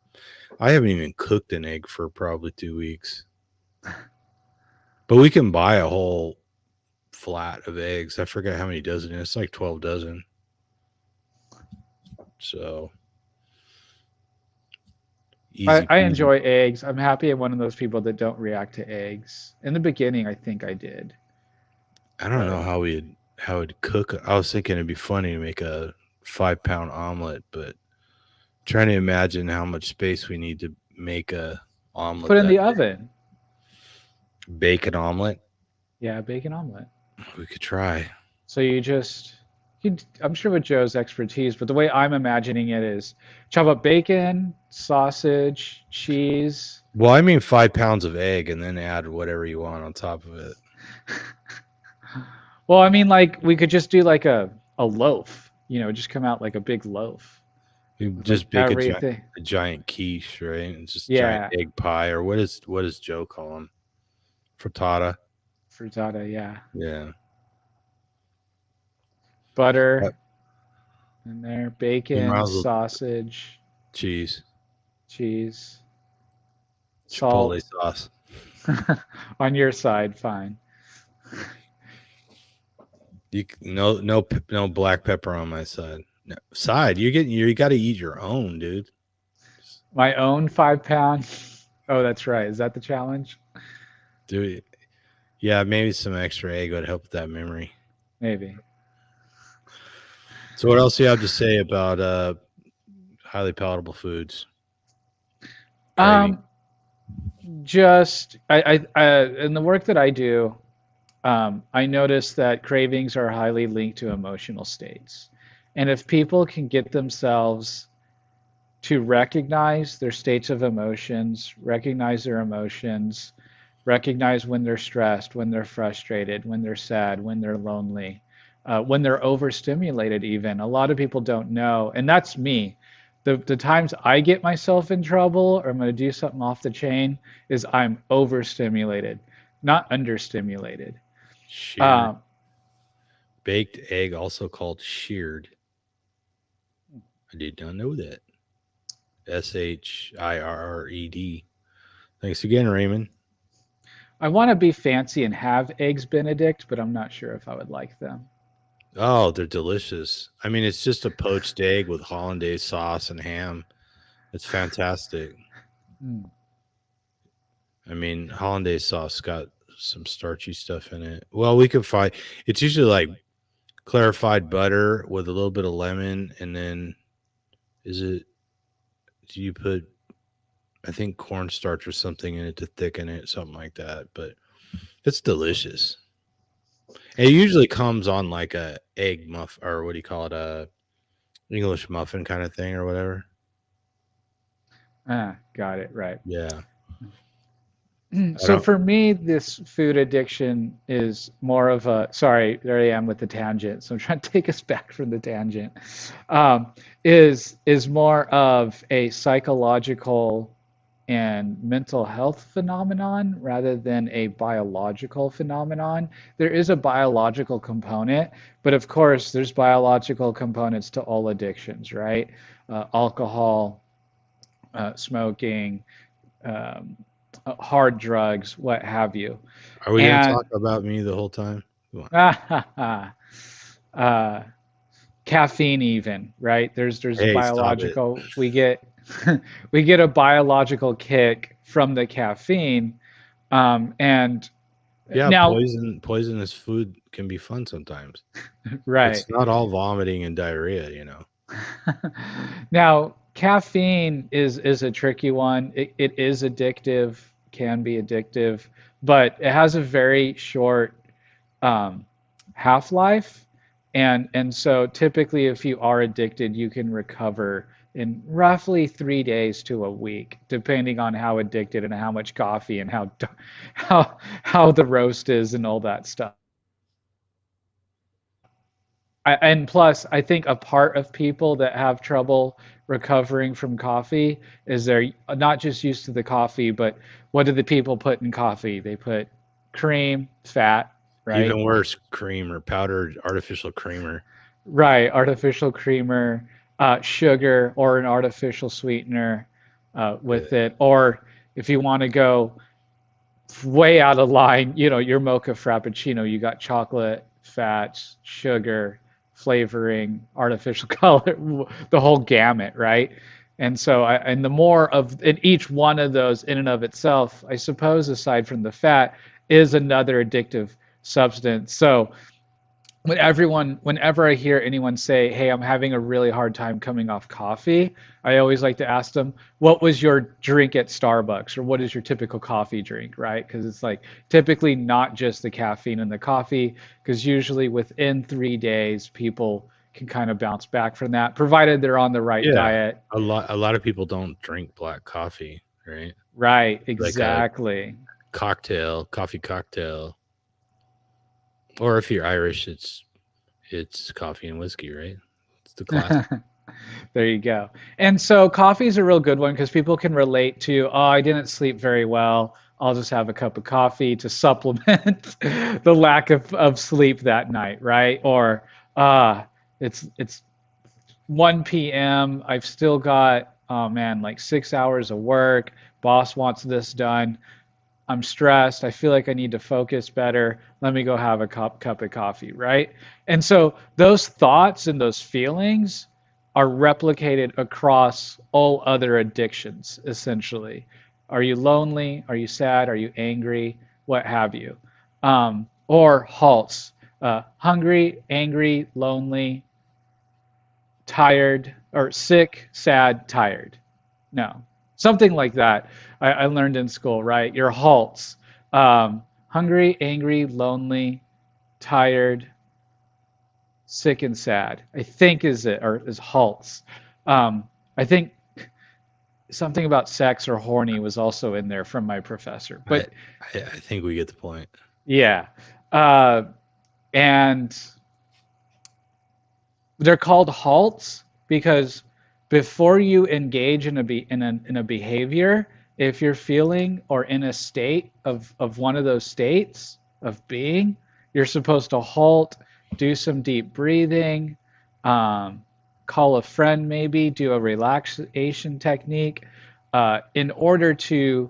I haven't even cooked an egg for probably 2 weeks. But we can buy a whole flat of eggs. I forget how many dozen. It's like 12 dozen. So easy I peasy. enjoy eggs. I'm happy I'm one of those people that don't react to eggs. In the beginning, I think I did. I don't know how it'd cook. I was thinking it'd be funny to make a 5-pound omelet, but trying to imagine how much space we need to make a omelet. Put in the oven. Bacon omelet. Yeah, bacon omelet. We could try. So I'm sure with Joe's expertise, but the way I'm imagining it is chop up bacon, sausage, cheese. Well, I mean 5 pounds of egg and then add whatever you want on top of it. Well, I mean, like we could just do like a loaf, just come out like a big loaf. You just bake everything. a giant quiche, right? It's just Yeah. giant egg pie, or what does Joe call them? Frittata. Frittata, yeah. Yeah. Butter in there, You might bacon, as well- sausage, cheese, salt. chipotle sauce. On your side, fine. No black pepper on my side. No, side. You got to eat your own, dude. My own 5-pound. Oh, that's right. Is that the challenge? Dude, yeah, maybe some extra egg would help with that memory. Maybe. So what else do you have to say about highly palatable foods? Craving. Um, just in the work that I do, I notice that cravings are highly linked to emotional states. And if people can get themselves to recognize their states of emotions, recognize their emotions, recognize when they're stressed, when they're frustrated, when they're sad, when they're lonely, when they're overstimulated, even. A lot of people don't know, and that's me. The times I get myself in trouble or I'm going to do something off the chain is I'm overstimulated, not understimulated. Sheared. Uh, Baked egg, also called sheared. I did not know that. Shirred. Thanks again, Raymond. I want to be fancy and have eggs Benedict, but I'm not sure if I would like them. Oh, they're delicious. I mean, it's just a poached egg with hollandaise sauce and ham. It's fantastic. Mm. I mean, hollandaise sauce got some starchy stuff in it. Well, we could find it's usually like clarified butter with a little bit of lemon, and then is it? Do you put? I think cornstarch or something in it to thicken it, something like that. But it's delicious. And it usually comes on like a egg muff or what do you call it? A English muffin kind of thing or whatever. Ah, got it. Right. Yeah. I So don't. for me, this food addiction is more of a, sorry, there I am with the tangent. So I'm trying to take us back from the tangent. Um, is more of a psychological and mental health phenomenon rather than a biological phenomenon. There is a biological component, but of course, there's biological components to all addictions, right? Alcohol, smoking, um, hard drugs, what have you. Are we going to talk And about me the whole time? Come on. uh, caffeine, even, right? There's Hey, stop it. biological. We get we get a biological kick from the caffeine, and Yeah, now, poisonous food can be fun sometimes. right. It's not all vomiting and diarrhea. Now, caffeine is a tricky one. It is addictive, can be addictive, but it has a very short um, half-life, and so typically, if you are addicted, you can recover in roughly 3 days to a week, depending on how addicted and how much coffee and how the roast is and all that stuff. And plus, I think a part of people that have trouble recovering from coffee is they're not just used to the coffee, but what do the people put in coffee? They put cream, fat, right? Even worse, creamer, powdered artificial creamer Right, artificial creamer, sugar, or an artificial sweetener with with it. Or if you want to go way out of line, your mocha frappuccino, you got chocolate, fats, sugar, flavoring, artificial color, the whole gamut, right? And so, and the more of in each one of those in and of itself, I suppose, aside from the fat, is another addictive substance. So whenever I hear anyone say, "Hey, I'm having a really hard time coming off coffee," I always like to ask them, "What was your drink at Starbucks, or what is your typical coffee drink?" Right? Because it's like typically not just the caffeine in the coffee, because usually within 3 days, people can kind of bounce back from that, provided they're on the right yeah. diet. A lot of people don't drink black coffee, right? Right? Like a Exactly. coffee cocktail. Or if you're Irish, it's coffee and whiskey, right? It's the classic. There you go. And so coffee is a real good one because people can relate to, oh, I didn't sleep very well. I'll just have a cup of coffee to supplement the lack of sleep that night, right? Or it's 1 p.m. I've still got, oh man, like 6 hours of work. Boss wants this done. I'm stressed. I feel like I need to focus better. Let me go have a cup of coffee, right? And so those thoughts and those feelings are replicated across all other addictions, essentially. Are you lonely? Are you sad? Are you angry? What have you? Or halts. Hungry, angry, lonely, tired, or sick, sad, tired. No, something like that. I learned in school, right? Your halts: hungry, angry, lonely, tired, sick, and sad. I think is it, or is halts. I think something about sex or horny was also in there from my professor. I But I think we get the point. yeah, uh, and they're called halts because before you engage in a behavior, if you're feeling or in a state of one of those states of being, you're supposed to halt, do some deep breathing, um, call a friend, maybe do a relaxation technique, in order to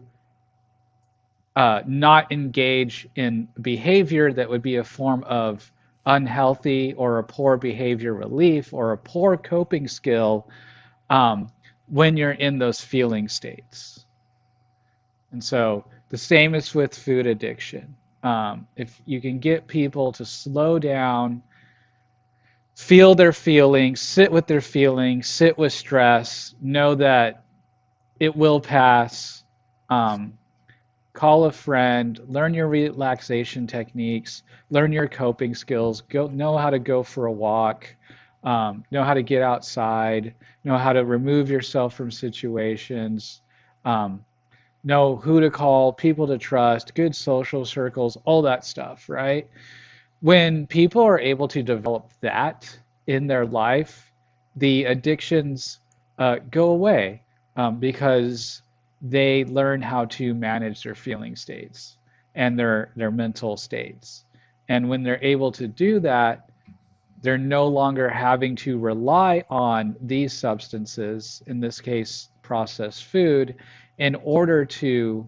not engage in behavior that would be a form of unhealthy or a poor behavior relief or a poor coping skill, um, when you're in those feeling states. And so the same is with food addiction. If you can get people to slow down, feel their feelings, sit with their feelings, sit with stress, know that it will pass. Um, Call a friend, learn your relaxation techniques, learn your coping skills, go know how to go for a walk, know how to get outside, know how to remove yourself from situations, um, know who to call, people to trust, good social circles, all that stuff, right? When people are able to develop that in their life, the addictions go away, because they learn how to manage their feeling states and their mental states. And when they're able to do that, they're no longer having to rely on these substances, in this case, processed food, in order to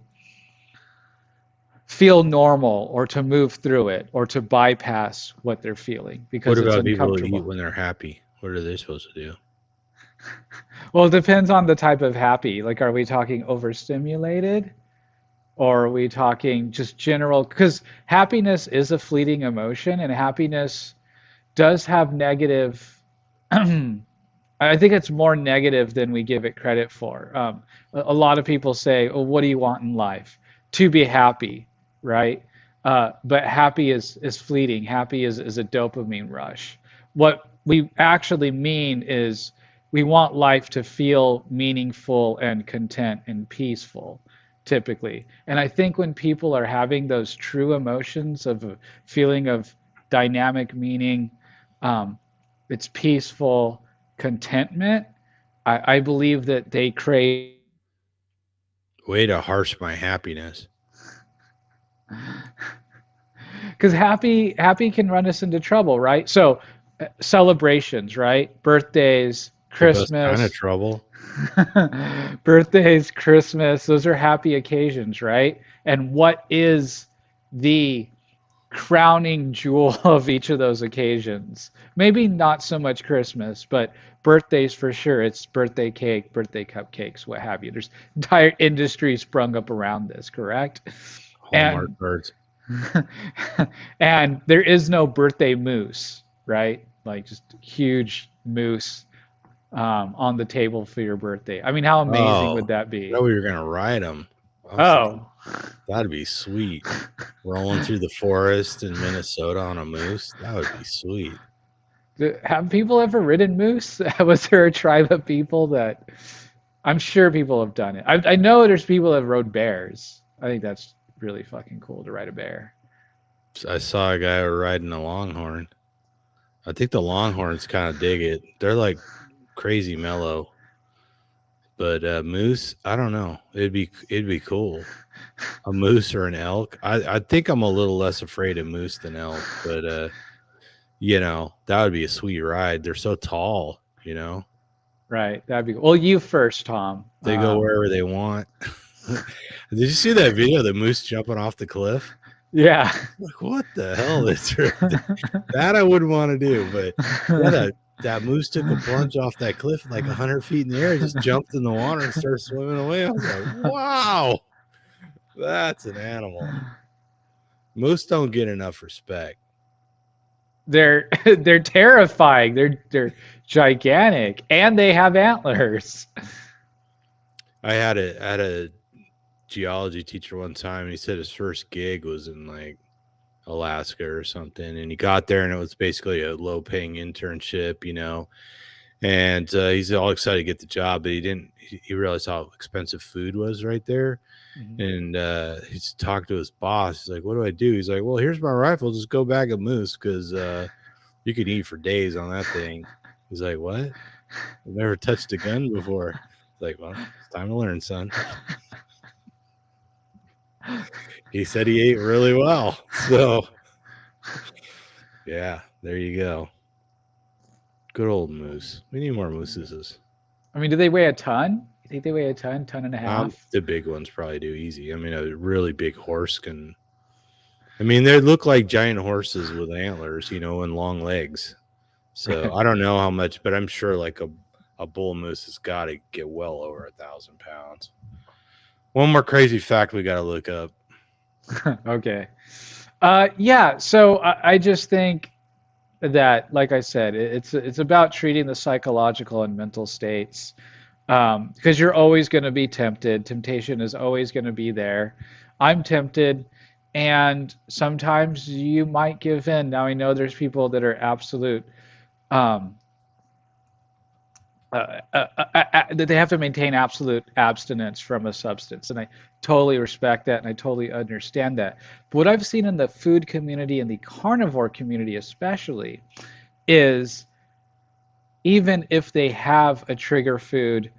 feel normal or to move through it or to bypass what they're feeling What because it's about people who eat uncomfortable. when they're happy? What are they supposed to do? Well, it depends on the type of happy. Like, are we talking overstimulated, or are we talking just general? Because happiness is a fleeting emotion, and happiness does have negative. I think it's more negative than we give it credit for. A lot of people say, "Oh, what do you want in life? To be happy, right?" But happy is fleeting. Happy is a dopamine rush. What we actually mean is we want life to feel meaningful and content and peaceful, typically. And I think when people are having those true emotions of a feeling of dynamic meaning, um, it's peaceful contentment. I believe that they crave Way to harsh my happiness. because happy can run us into trouble, right? So celebrations, right? Birthdays, The best kind of Christmas, trouble. birthdays, Christmas, those are happy occasions, right? And what is the crowning jewel of each of those occasions? Maybe not so much Christmas, but birthdays for sure. It's birthday cake, birthday cupcakes, what have you. There's entire industry sprung up around this, correct? Hallmark And cards. and there is no birthday mousse, right? Like just huge mousse, on the table for your birthday. I mean, how amazing Oh, would that I be? thought we were gonna ride them. I was thinking Oh, that'd be sweet. Rolling through the forest in Minnesota on a moose. That would be sweet. have people ever ridden moose? Was there a tribe of people that? I'm sure people have done it. I know there's people that rode bears. I think that's really fucking cool to ride a bear. I saw a guy riding a longhorn. I think the longhorns kind of dig it. They're like crazy mellow. But moose, I don't know. It'd be cool. A moose or an elk. I think I'm a little less afraid of moose than elk, but that would be a sweet ride. They're so tall, Right. That'd be well. You first, Tom. they go wherever they want. Did you see that video of the moose jumping off the cliff? Yeah. Like, what the hell is that I wouldn't want to do, but yeah, that moose took a plunge off that cliff like 100 feet in the air, just jumped in the water and started swimming away. I was like, wow, that's an animal. Moose don't get enough respect. they're terrifying. They're gigantic, and they have antlers. I had a geology teacher one time, and he said his first gig was in like Alaska or something, and he got there and it was basically a low paying internship, and he's all excited to get the job, but he realized how expensive food was right there. And he's talked to his boss. He's like, what do I do? He's like, well, here's my rifle, just go bag a moose, because you could eat for days on that thing. He's like, what? I've never touched a gun before. It's like, well, it's time to learn, son. He said he ate really well. So yeah, there you go. Good old moose. We need more mooses. I mean, do they weigh a ton? You think they weigh a ton and a half? The big ones probably do easy. I mean, a really big horse can. I mean, they look like giant horses with antlers, and long legs. So I don't know how much, but I'm sure like a bull moose has got to get well over 1,000 pounds. One more crazy fact we got to look up. Okay. Yeah. So I just think that, like I said, it's about treating the psychological and mental states, because you're always going to be tempted. Temptation is always going to be there. I'm tempted, and sometimes you might give in. Now I know there's people that are absolute. That they have to maintain absolute abstinence from a substance, and I totally respect that, and I totally understand that. But what I've seen in the food community and the carnivore community especially is, even if they have a trigger food,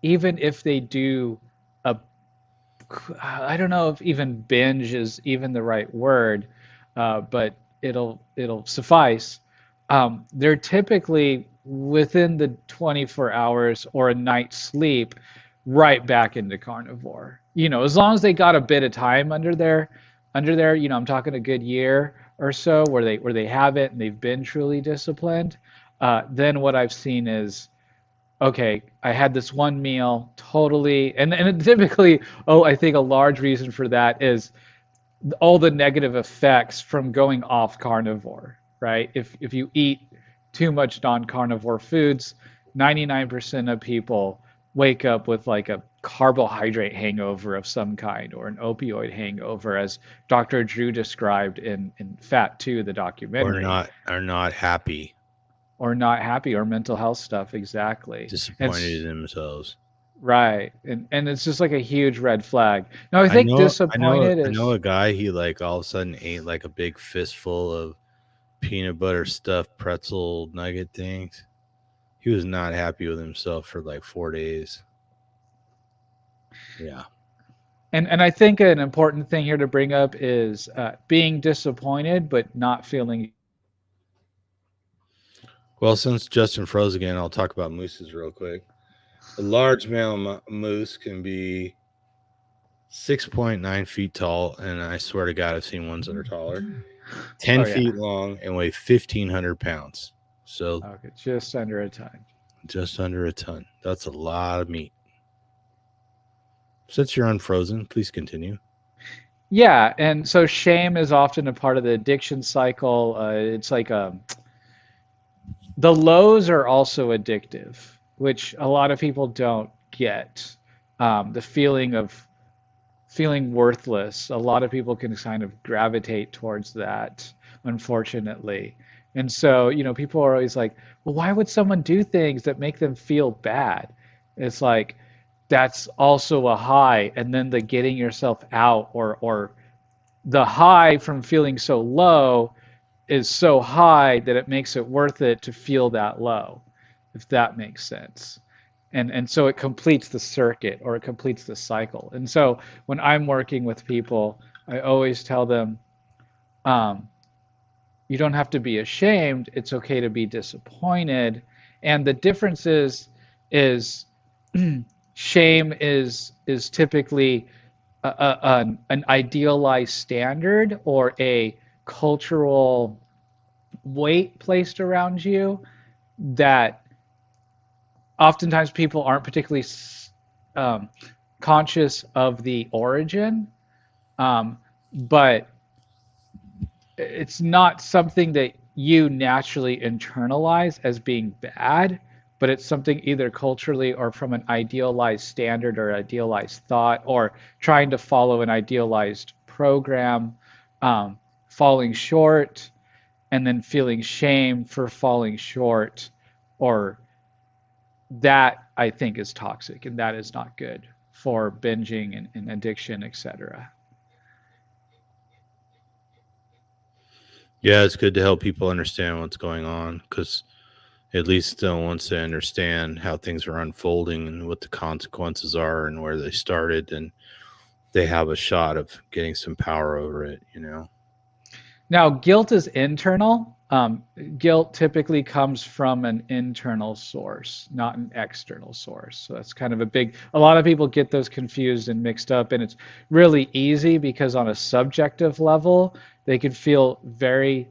even if they do a, I don't know if even binge is even the right word, but it'll suffice. They're typically within the 24 hours or a night's sleep right back into carnivore. As long as they got a bit of time under there, I'm talking a good year or so where they have it and they've been truly disciplined. Then what I've seen is, okay, I had this one meal totally, and typically, I think a large reason for that is all the negative effects from going off carnivore, right? If you eat too much non-carnivore foods, 99% of people wake up with like a carbohydrate hangover of some kind, or an opioid hangover, as Dr. Drew described in Fat 2, the documentary. Are not happy. Or not happy, or mental health stuff, exactly. Disappointed in themselves. Right. And it's just like a huge red flag. Now I think disappointed is. I know a guy, he like all of a sudden ate like a big fistful of peanut butter stuffed pretzel nugget things. He was not happy with himself for like 4 days. Yeah. And I think an important thing here to bring up is being disappointed but not feeling. Well, since Justin froze again, I'll talk about mooses real quick. A large male moose can be 6.9 feet tall, and I swear to God, I've seen ones that are taller. 10 feet long and weigh 1,500 pounds. So okay, just under a ton. Just under a ton. That's a lot of meat. Since you're unfrozen, please continue. Yeah, and so shame is often a part of the addiction cycle. It's like the lows are also addictive, which a lot of people don't get. The feeling of feeling worthless, a lot of people can kind of gravitate towards that, unfortunately. And so, people are always like, well, why would someone do things that make them feel bad? It's like, that's also a high. And then the getting yourself out, or the high from feeling so low is so high that it makes it worth it to feel that low, if that makes sense. And so it completes the circuit, or it completes the cycle. And so when I'm working with people, I always tell them, you don't have to be ashamed. It's okay to be disappointed. And the difference is shame is typically an idealized standard, or a cultural weight placed around you that oftentimes people aren't particularly conscious of the origin, but it's not something that you naturally internalize as being bad, but it's something either culturally or from an idealized standard or idealized thought or trying to follow an idealized program, um, falling short and then feeling shame for falling short, or that I think is toxic and that is not good for binging and addiction, etc. Yeah, it's good to help people understand what's going on, because at least once they understand how things are unfolding and what the consequences are and where they started, and they have a shot of getting some power over it, you know? Now, guilt is internal. Guilt typically comes from an internal source, not an external source. So that's kind of a lot of people get those confused and mixed up. And it's really easy because on a subjective level, they can feel very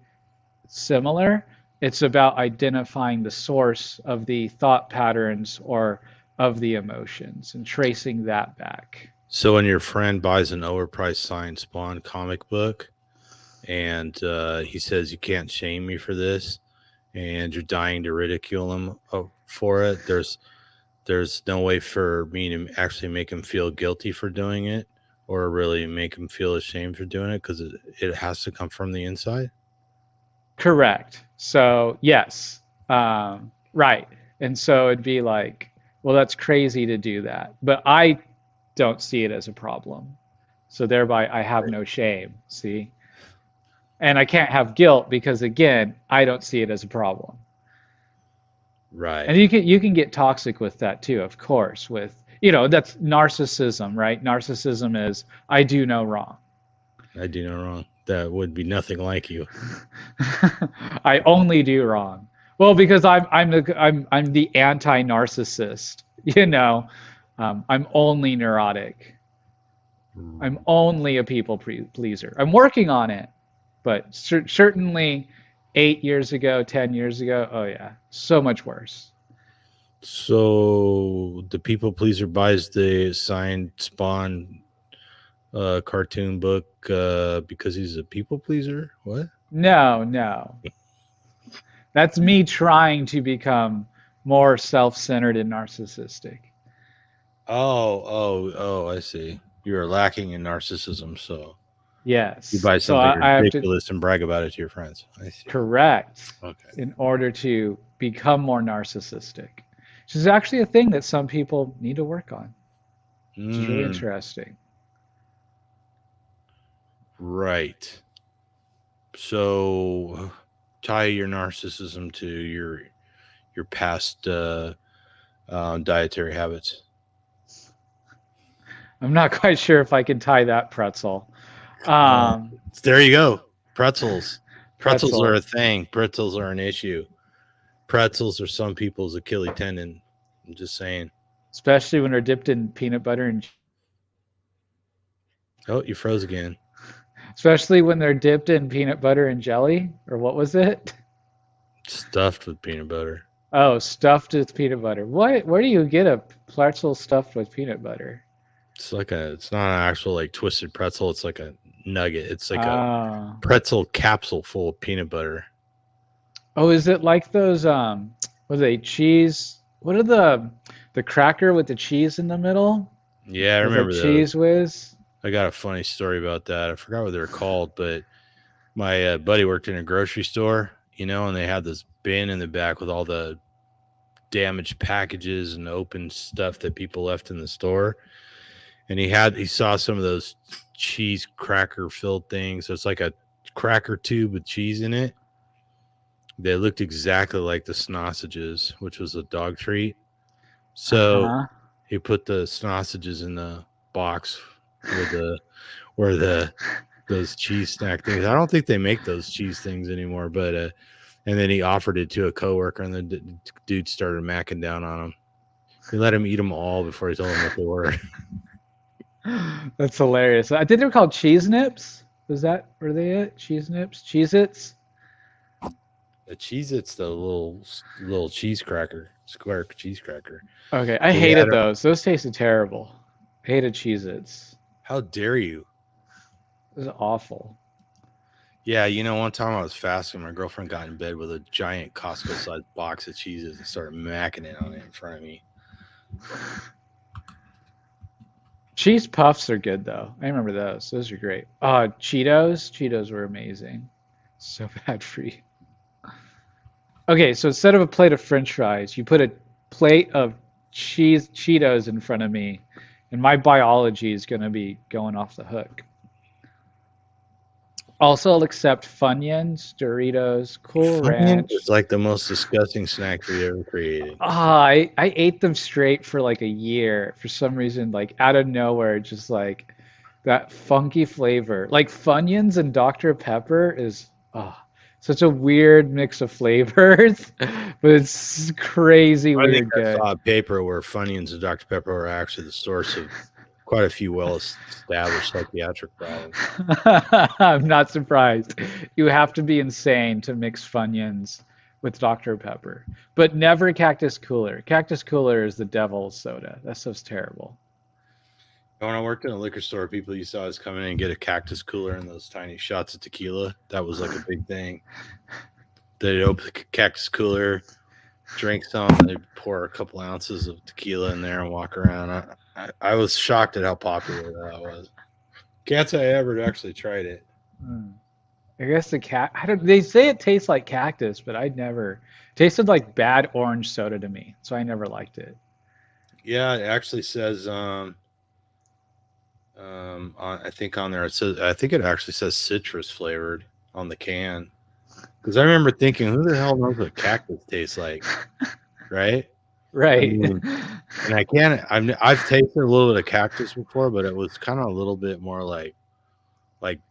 similar. It's about identifying the source of the thought patterns or of the emotions and tracing that back. So when your friend buys an overpriced Science Spawn comic book and he says, you can't shame me for this, and you're dying to ridicule him for it, there's no way for me to actually make him feel guilty for doing it or really make him feel ashamed for doing it, because it has to come from the inside. Correct. So yes, right. And so it'd be like, well, that's crazy to do that, but I don't see it as a problem. So thereby, I have Right. no shame. See, and I can't have guilt because again, I don't see it as a problem. And Right. you can get toxic with that too, of course. With that's narcissism, right? Narcissism is I do no wrong. I do no wrong. That would be nothing like you. I only do wrong. Well, because I'm the anti-narcissist. I'm only neurotic. I'm only a people pleaser. I'm working on it, but certainly 8 years ago, 10 years ago, oh yeah, so much worse. So the people pleaser buys the signed Spawn cartoon book because he's a people pleaser? What? No, no, that's me trying to become more self-centered and narcissistic. Oh, I see. You're lacking in narcissism, so you Yes. buy So something I have to ridiculous and brag about it to your friends. I see. correct Okay. in order to become more narcissistic, which is actually a thing that some people need to work on, which is really Mm, interesting. right. So tie your narcissism to your past dietary habits. I'm not quite sure if I can tie that pretzel. Uh, Um, there you go. Pretzels. Pretzels are pretzel, a thing. Pretzels are an issue. Pretzels are some people's Achilles tendon. I'm just saying. especially when they're dipped in peanut butter and Oh, you froze again. especially when they're dipped in peanut butter and jelly, or what was it? Stuffed with peanut butter. Oh, stuffed with peanut butter. What? Where do you get a pretzel stuffed with peanut butter? It's not an actual like twisted pretzel. It's like a nugget. It's like a Oh, pretzel capsule full of peanut butter. oh, is it like those? What are they? Cheese? What are the cracker with the cheese in the middle? Yeah, I Those like remember those. cheese whiz. I got a funny story about that. I forgot what they were called, but my buddy worked in a grocery store, and they had this bin in the back with all the damaged packages and open stuff that people left in the store. And he saw some of those cheese cracker filled things. So it's like a cracker tube with cheese in it. They looked exactly like the sausages, which was a dog treat. So Uh-huh. he put the sausages in the box with where those cheese snack things. I don't think they make those cheese things anymore, but and then he offered it to a coworker, and the dude started macking down on him. He let him eat them all before he told him what they were. That's hilarious. I think they were called cheese nips. Were they it? Cheese nips? Cheez Its? The Cheez It's the little cheese cracker, square cheese cracker. Okay, I Yeah, hated those. Those tasted terrible. Hated Cheez Its. how dare you? It was awful. Yeah, one time I was fasting, my girlfriend got in bed with a giant Costco-sized box of cheeses and started macking it on it in front of me. Cheese puffs are good though. I remember those. Those are great. Cheetos. Cheetos were amazing. So bad for you. Okay, so instead of a plate of French fries, you put a plate of Cheetos in front of me, and my biology is going to be going off the hook. Also, I'll accept Funyuns, Doritos, Cool Funyuns Ranch. is like the most disgusting snack food ever created. I ate them straight for like a year for some reason, like out of nowhere, just like that funky flavor. Like Funyuns and Dr. Pepper is such a weird mix of flavors, but it's crazy I think weird I good. saw a paper where Funyuns and Dr. Pepper are actually the source of quite a few well-established psychiatric problems. I'm not surprised. You have to be insane to mix Funyuns with Dr. Pepper, but never Cactus Cooler. Cactus Cooler is the devil's soda. That stuff's terrible. When I worked in a liquor store, people used to always come in and get a cactus cooler and those tiny shots of tequila. That was like a big thing. They'd open the cactus cooler, drink some, and they'd pour a couple ounces of tequila in there and walk around. I was shocked at how popular that was. Can't say I ever actually tried it. I guess I don't. They say it tastes like cactus, but I'd never it tasted like bad orange soda to me, so I never liked it. Yeah, it actually says I think on there it says I think it actually says citrus flavored on the can. Because I remember thinking, who the hell knows what cactus tastes like, right? I Right. mean, and I can't. I've tasted a little bit of cactus before, but it was kind of a little bit more like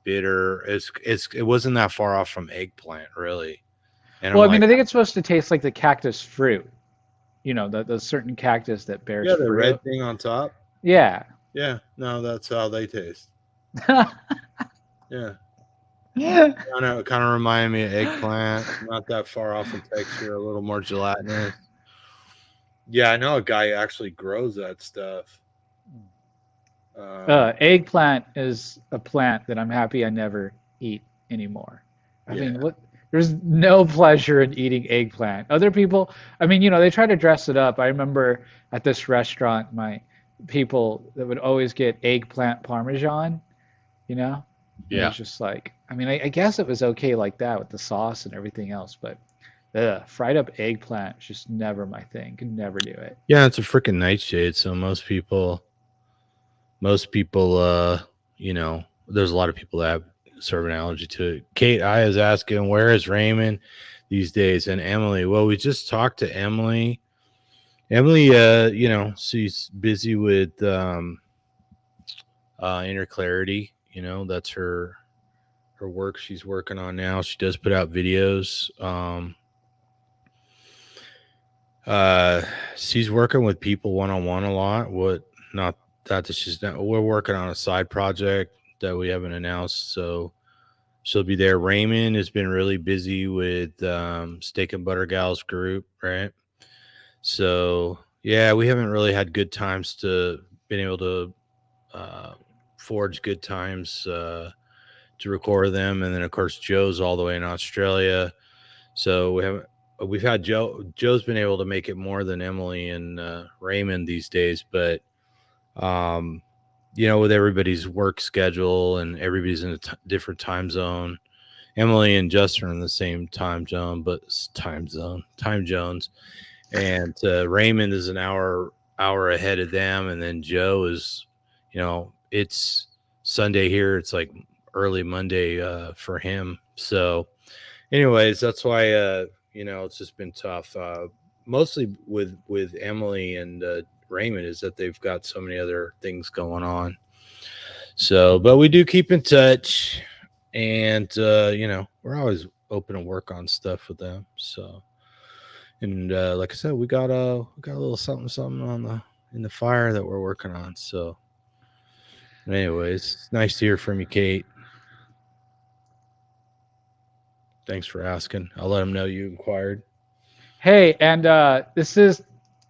bitter. It wasn't that far off from eggplant, really. And I'm Well, I mean, like, I think it's supposed to taste like the cactus fruit. You know, the certain cactus that bears yeah, the fruit. red thing on top. Yeah. Yeah, no, that's how they taste. Yeah. Yeah. Kind of reminded me of eggplant. Not that far off in texture, a little more gelatinous. Yeah, I know a guy who actually grows that stuff. Eggplant is a plant that I'm happy I never eat anymore. I Yeah, mean, what? There's no pleasure in eating eggplant. Other people, I mean, they try to dress it up. I remember at this restaurant, my people that would always get eggplant parmesan, you know? It yeah, was just like, I mean, I guess it was okay like that with the sauce and everything else, but fried up eggplant was just never my thing. Could never do it. yeah. It's a freaking nightshade. So most people, there's a lot of people that have sort of an allergy to it. Kate I is asking, where is Raymond these days? And Emily, well, we just talked to Emily. Emily, she's busy with inner clarity. That's her work she's working on now. She does put out videos. She's working with people one-on-one a lot. Not that she's not, we're working on a side project that we haven't announced, so she'll be there. Raymond has been really busy with Steak and Butter Gals group, right? So yeah, we haven't really had good times to been able to forge good times to record them, and then of course Joe's all the way in Australia, so we've had Joe's been able to make it more than Emily and Raymond these days, but with everybody's work schedule and everybody's in a different time zone. Emily and Justin are in the same time zone, but time zones, and Raymond is an hour ahead of them, and then Joe is, it's Sunday here, it's like early Monday for him. So anyways, that's why it's just been tough. Mostly with Emily and Raymond is that they've got so many other things going on. So, but we do keep in touch, and we're always open to work on stuff with them. So, and like I said, we got a little something in the fire that we're working on. So, anyways, it's nice to hear from you, Kate. Thanks for asking. I'll let them know you inquired. Hey, and this is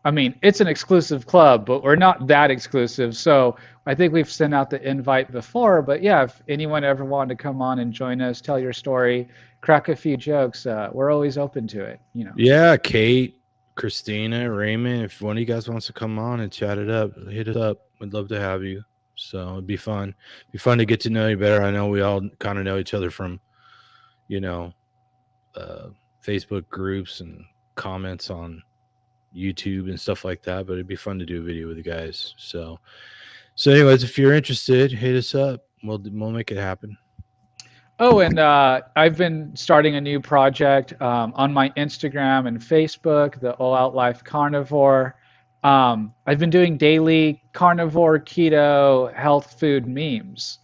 I mean, it's an exclusive club, but we're not that exclusive. So I think we've sent out the invite before. But yeah, if anyone ever wanted to come on and join us, tell your story, crack a few jokes, we're always open to it. You know. Yeah, Kate, Christina, Raymond, if one of you guys wants to come on and chat it up, hit us up. We'd love to have you. So it'd be fun. Be fun to get to know you better. I know we all kind of know each other from, you know, uh, Facebook groups and comments on YouTube and stuff like that. But it'd be fun to do a video with you guys. So anyways, if you're interested, hit us up. We'll make it happen. Oh, and I've been starting a new project on my Instagram and Facebook, the All Out Life Carnivore. I've been doing daily carnivore, keto, health food memes,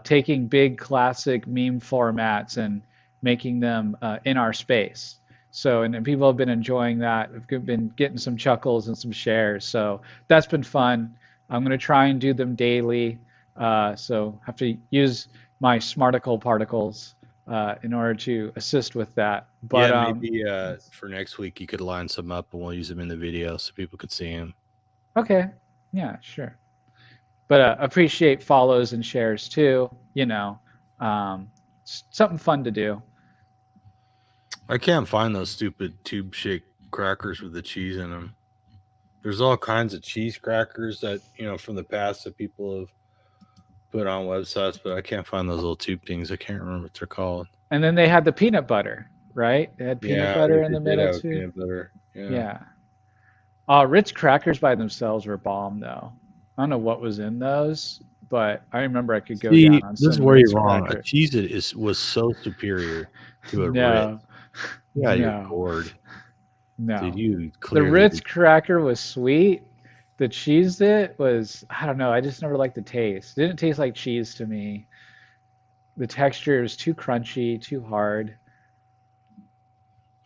taking big classic meme formats and making them in our space. So, and people have been enjoying that. I've been getting some chuckles and some shares. So that's been fun. I'm going to try and do them daily. So have to use my smarticle particles in order to assist with that. But Yeah, maybe for next week you could line some up and we'll use them in the video so people could see them. okay, yeah, sure. But appreciate follows and shares too. You know, something fun to do. I can't find those stupid tube shake crackers with the cheese in them. There's all kinds of cheese crackers that, from the past that people have put on websites, but I can't find those little tube things. I can't remember what they're called. And then they had the peanut butter, right? They had peanut Yeah, butter in they the did middle have too. peanut butter. Yeah. Yeah. Ritz crackers by themselves were bomb though. I don't know what was in those, but I remember I could go See, down on this is some where you're Ritz wrong. A crackers. cheese it was so superior to a Ritz. No, Yeah, you're no, gourd. Dude, no. you The clearly Ritz cracker was sweet. The cheese it was, I don't know, I just never liked the taste. It didn't taste like cheese to me. The texture was too crunchy, too hard.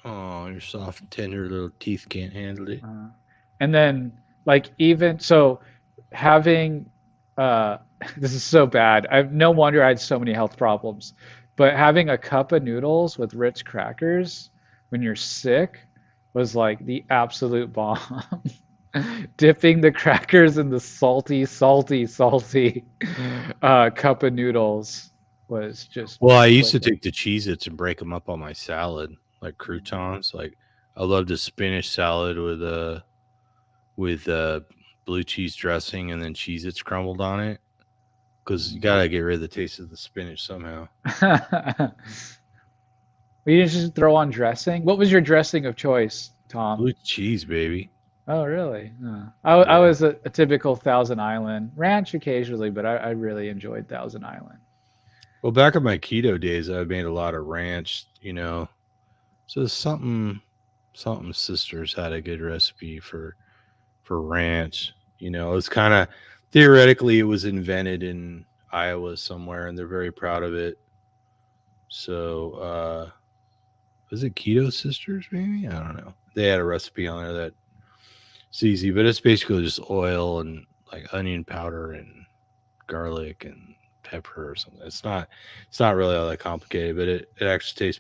Oh, your soft, tender little teeth can't handle it. Uh, and then like even so having uh this is so bad. I no wonder I had so many health problems. But having a cup of noodles with Ritz crackers when you're sick was like the absolute bomb. Dipping the crackers in the salty, salty, salty cup of noodles was just Well, I used to wicked. take the Cheez-Its and break them up on my salad, like croutons. Like I love the spinach salad with blue cheese dressing and then Cheez-Its crumbled on it. Because you gotta get rid of the taste of the spinach somehow. You just throw on dressing? What was your dressing of choice, Tom? Blue cheese, baby. Oh, really? I Yeah. was a typical Thousand Island ranch occasionally, but I really enjoyed Thousand Island. Well, back in my keto days, I made a lot of ranch. So something sisters had a good recipe for ranch. It was kind of theoretically it was invented in Iowa somewhere, and they're very proud of it. So was it Keto Sisters? Maybe I don't know. They had a recipe on there that it's easy, but it's basically just oil and like onion powder and garlic and pepper or something. It's not really all that complicated, but it actually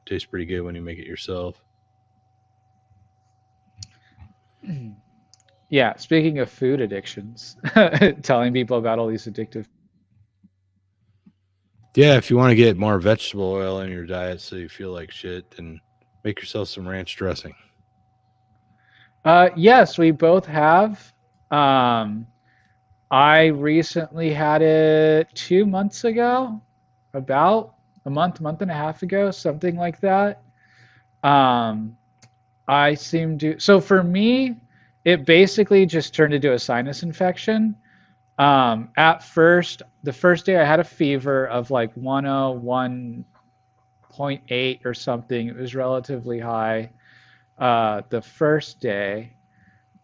tastes pretty good when you make it yourself. Yeah, speaking of food addictions, telling people about all these addictive. Yeah, if you want to get more vegetable oil in your diet so you feel like shit, then make yourself some ranch dressing. Yes, we both have. Um, I recently had it 2 months ago, about a month and a half ago, something like that. Um, I seem to, so for me, it basically just turned into a sinus infection. At first, the first day I had a fever of like 101.8 or something. It was relatively high. The first day,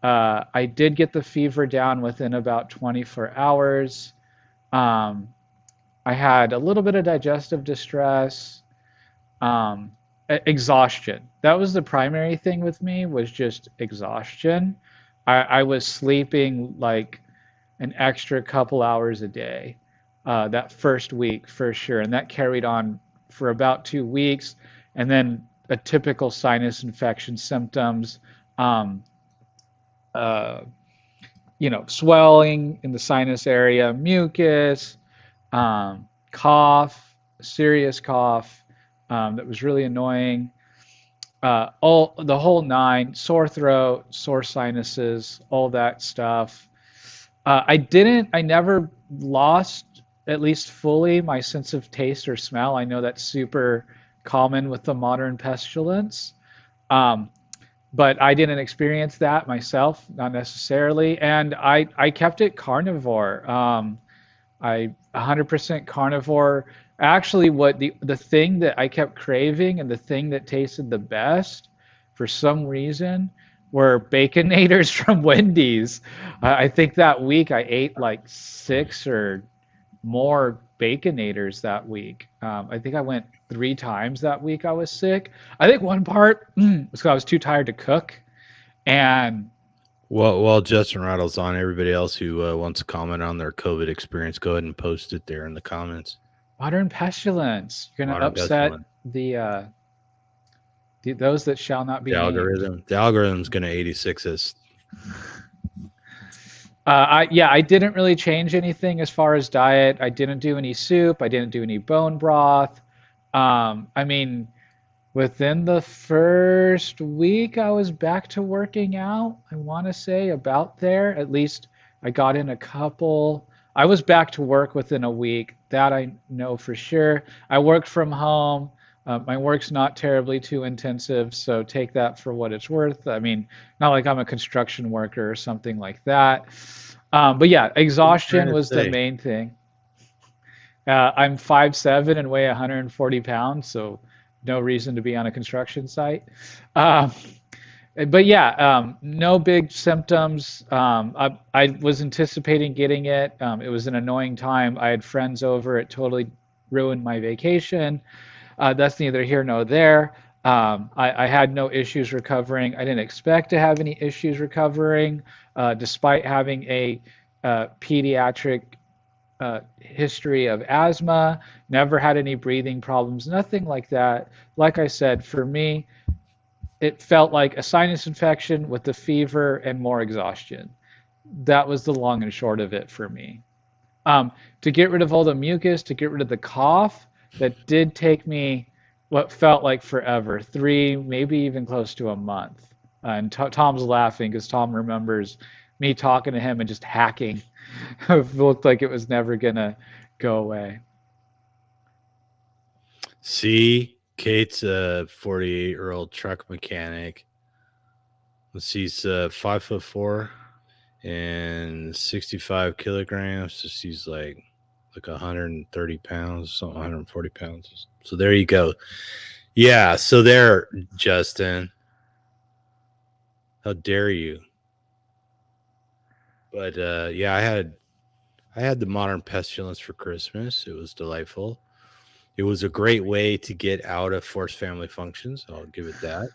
I did get the fever down within about 24 hours. Um, I had a little bit of digestive distress, exhaustion. That was the primary thing with me was just exhaustion. I was sleeping like an extra couple hours a day that first week for sure, and that carried on for about 2 weeks, and then a typical sinus infection symptoms. Um, uh, swelling in the sinus area, mucus, cough, serious cough that was really annoying. All the whole nine, sore throat, sore sinuses, all that stuff. I never lost, at least fully, my sense of taste or smell. I know that's super common with the modern pestilence. Um, but I didn't experience that myself, not necessarily. And I kept it carnivore. I 100% carnivore. Actually, what the thing that I kept craving and the thing that tasted the best, for some reason, were baconators from Wendy's. I think that week I ate like 6 or more baconators that week. I think I went 3 times that week I was sick. I think one part was because I was too tired to cook. And Well, while Justin rattles on, everybody else who wants to comment on their COVID experience, go ahead and post it there in the comments. modern pestilence, you're going to Modern upset pestilence. those that shall not be named. The algorithm's going to 86 us. I didn't really change anything as far as diet. I didn't do any soup. I didn't do any bone broth. I mean, within the first week, I was back to working out. I want to say about there. At least I got in a couple. I was back to work within a week. That I know for sure. I worked from home. My work's not terribly too intensive, so take that for what it's worth. I mean, not like I'm a construction worker or something like that. But yeah, exhaustion was the main thing. I'm 5'7" and weigh 140 pounds, so no reason to be on a construction site. But yeah, no big symptoms. I was anticipating getting it. It was an annoying time. I had friends over. It totally ruined my vacation. That's neither here nor there. I had no issues recovering. I didn't expect to have any issues recovering, despite having a pediatric history of asthma, never had any breathing problems, nothing like that. Like I said, for me, it felt like a sinus infection with the fever and more exhaustion. That was the long and short of it for me. To get rid of all the mucus, to get rid of the cough, that did take me what felt like forever, 3, maybe even close to a month. And Tom's laughing because Tom remembers me talking to him and just hacking. It looked like it was never gonna go away. See, Kate's a 48-year-old truck mechanic. She's 5'4" and 65 kilograms. So she's like 130 pounds, something 140 pounds. So there you go. Yeah. So there, Justin. How dare you? But yeah, I had the modern pestilence for Christmas. It was delightful. It was a great way to get out of forced family functions. I'll give it that.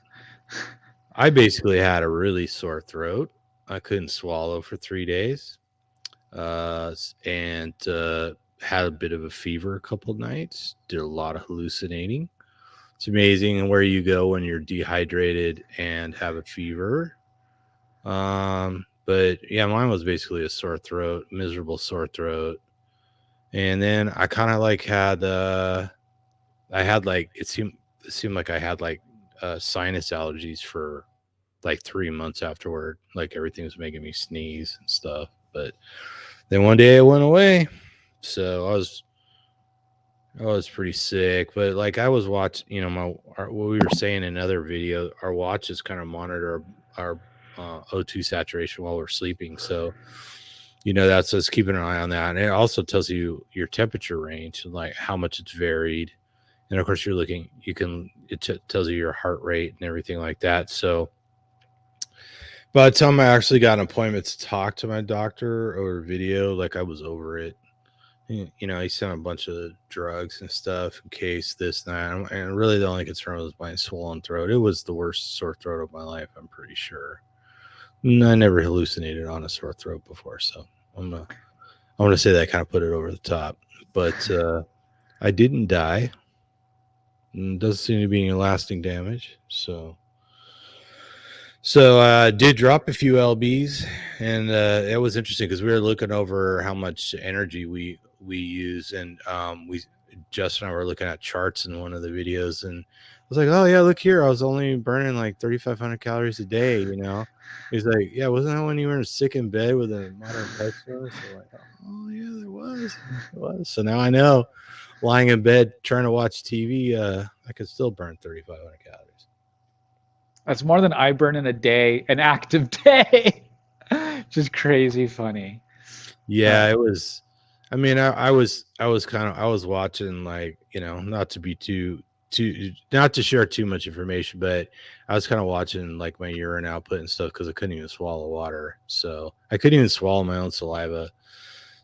I basically had a really sore throat. I couldn't swallow for 3 days, and had a bit of a fever a couple nights. Did a lot of hallucinating. It's amazing where you go when you're dehydrated and have a fever. But yeah, mine was basically a sore throat, miserable sore throat. And then I kind of like had it seemed like I had like sinus allergies for like 3 months afterward. Like everything was making me sneeze and stuff. But then one day it went away. So I was pretty sick. But like I was watching, what we were saying in another video, our watches kind of monitor our O2 saturation while we're sleeping. So that's us keeping an eye on that. And it also tells you your temperature range and like how much it's varied. And of course it tells you your heart rate and everything like that. So by the time I actually got an appointment to talk to my doctor over video, like I was over it. He sent a bunch of drugs and stuff in case this and that. And really the only concern was my swollen throat. It was the worst sore throat of my life, I'm pretty sure. I never hallucinated on a sore throat before, so I'm gonna say that kind of put it over the top. But I didn't die. Doesn't seem to be any lasting damage. So So I did drop a few lbs, and it was interesting because we were looking over how much energy we use, and Justin and I were looking at charts in one of the videos, and I was like, oh yeah, look here, I was only burning like 3,500 calories a day, you know. He's like, yeah, wasn't that when you were sick in bed with a modern pestilence? So like, oh yeah, there was. So now I know, lying in bed trying to watch TV, I could still burn 3,500 calories. That's more than I burn in a day, an active day. Just crazy funny. Yeah, it was. I mean, I was watching, like, you know, not to be not to share too much information, but I was kind of watching like my urine output and stuff because I couldn't even swallow water. So I couldn't even swallow my own saliva.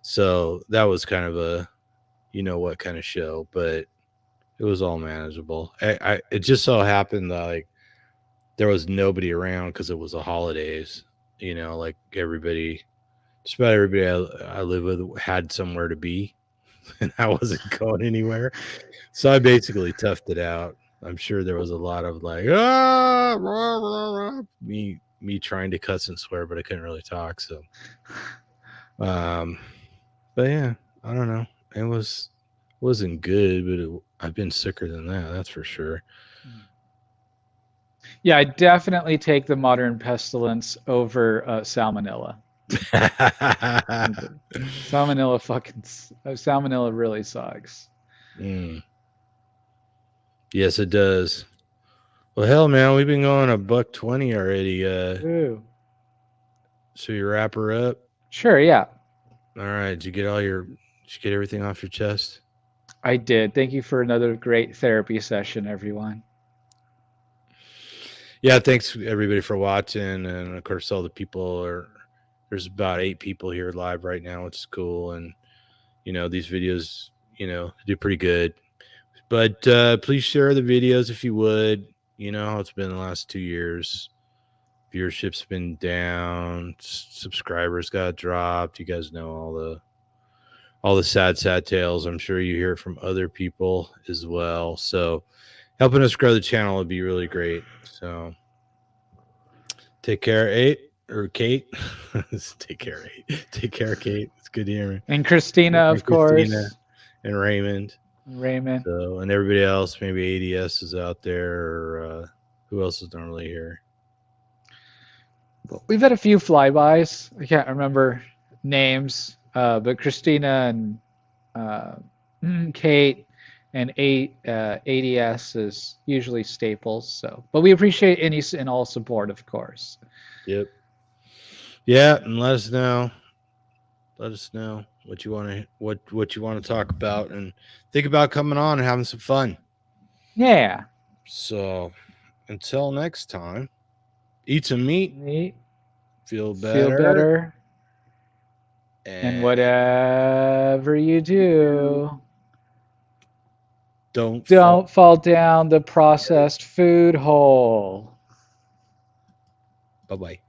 So that was kind of a, you know what, kind of show, but it was all manageable. It just so happened that like there was nobody around because it was the holidays. You know, like just about everybody I live with had somewhere to be, and I wasn't going anywhere. So I basically toughed it out. I'm sure there was a lot of like, rah, rah, rah, me trying to cuss and swear, but I couldn't really talk. So, but yeah, I don't know. It wasn't good, but I've been sicker than that. That's for sure. Yeah, I definitely take the modern pestilence over salmonella. Salmonella really sucks. Yes, it does. Well, hell, man, we've been going $1.20 already. Ooh. So you wrap her up? Sure, yeah. All right. Did you get everything off your chest? I did. Thank you for another great therapy session, everyone. Yeah, thanks everybody for watching, and of course all the people there's about 8 people here live right now, which is cool, and you know these videos, you know, do pretty good. But please share the videos if you would. You know how it's been the last 2 years. Viewership's been down, subscribers got dropped. You guys know all the sad tales. I'm sure you hear from other people as well. So helping us grow the channel would be really great. So take care, Kate. Take care, Kate. It's good to hear me. And Christina, of course. And Raymond. So, and everybody else, maybe ADS is out there, or who else is normally here? We've had a few flybys. I can't remember names, but Christina and Kate and ADS is usually staples. So, but we appreciate any and all support, of course. Yep. Yeah, and let us know. Let us know what you want to talk about, and think about coming on and having some fun. Yeah. So, until next time, eat some meat. Feel better. And whatever you do, don't fall down the processed food hole. Bye-bye.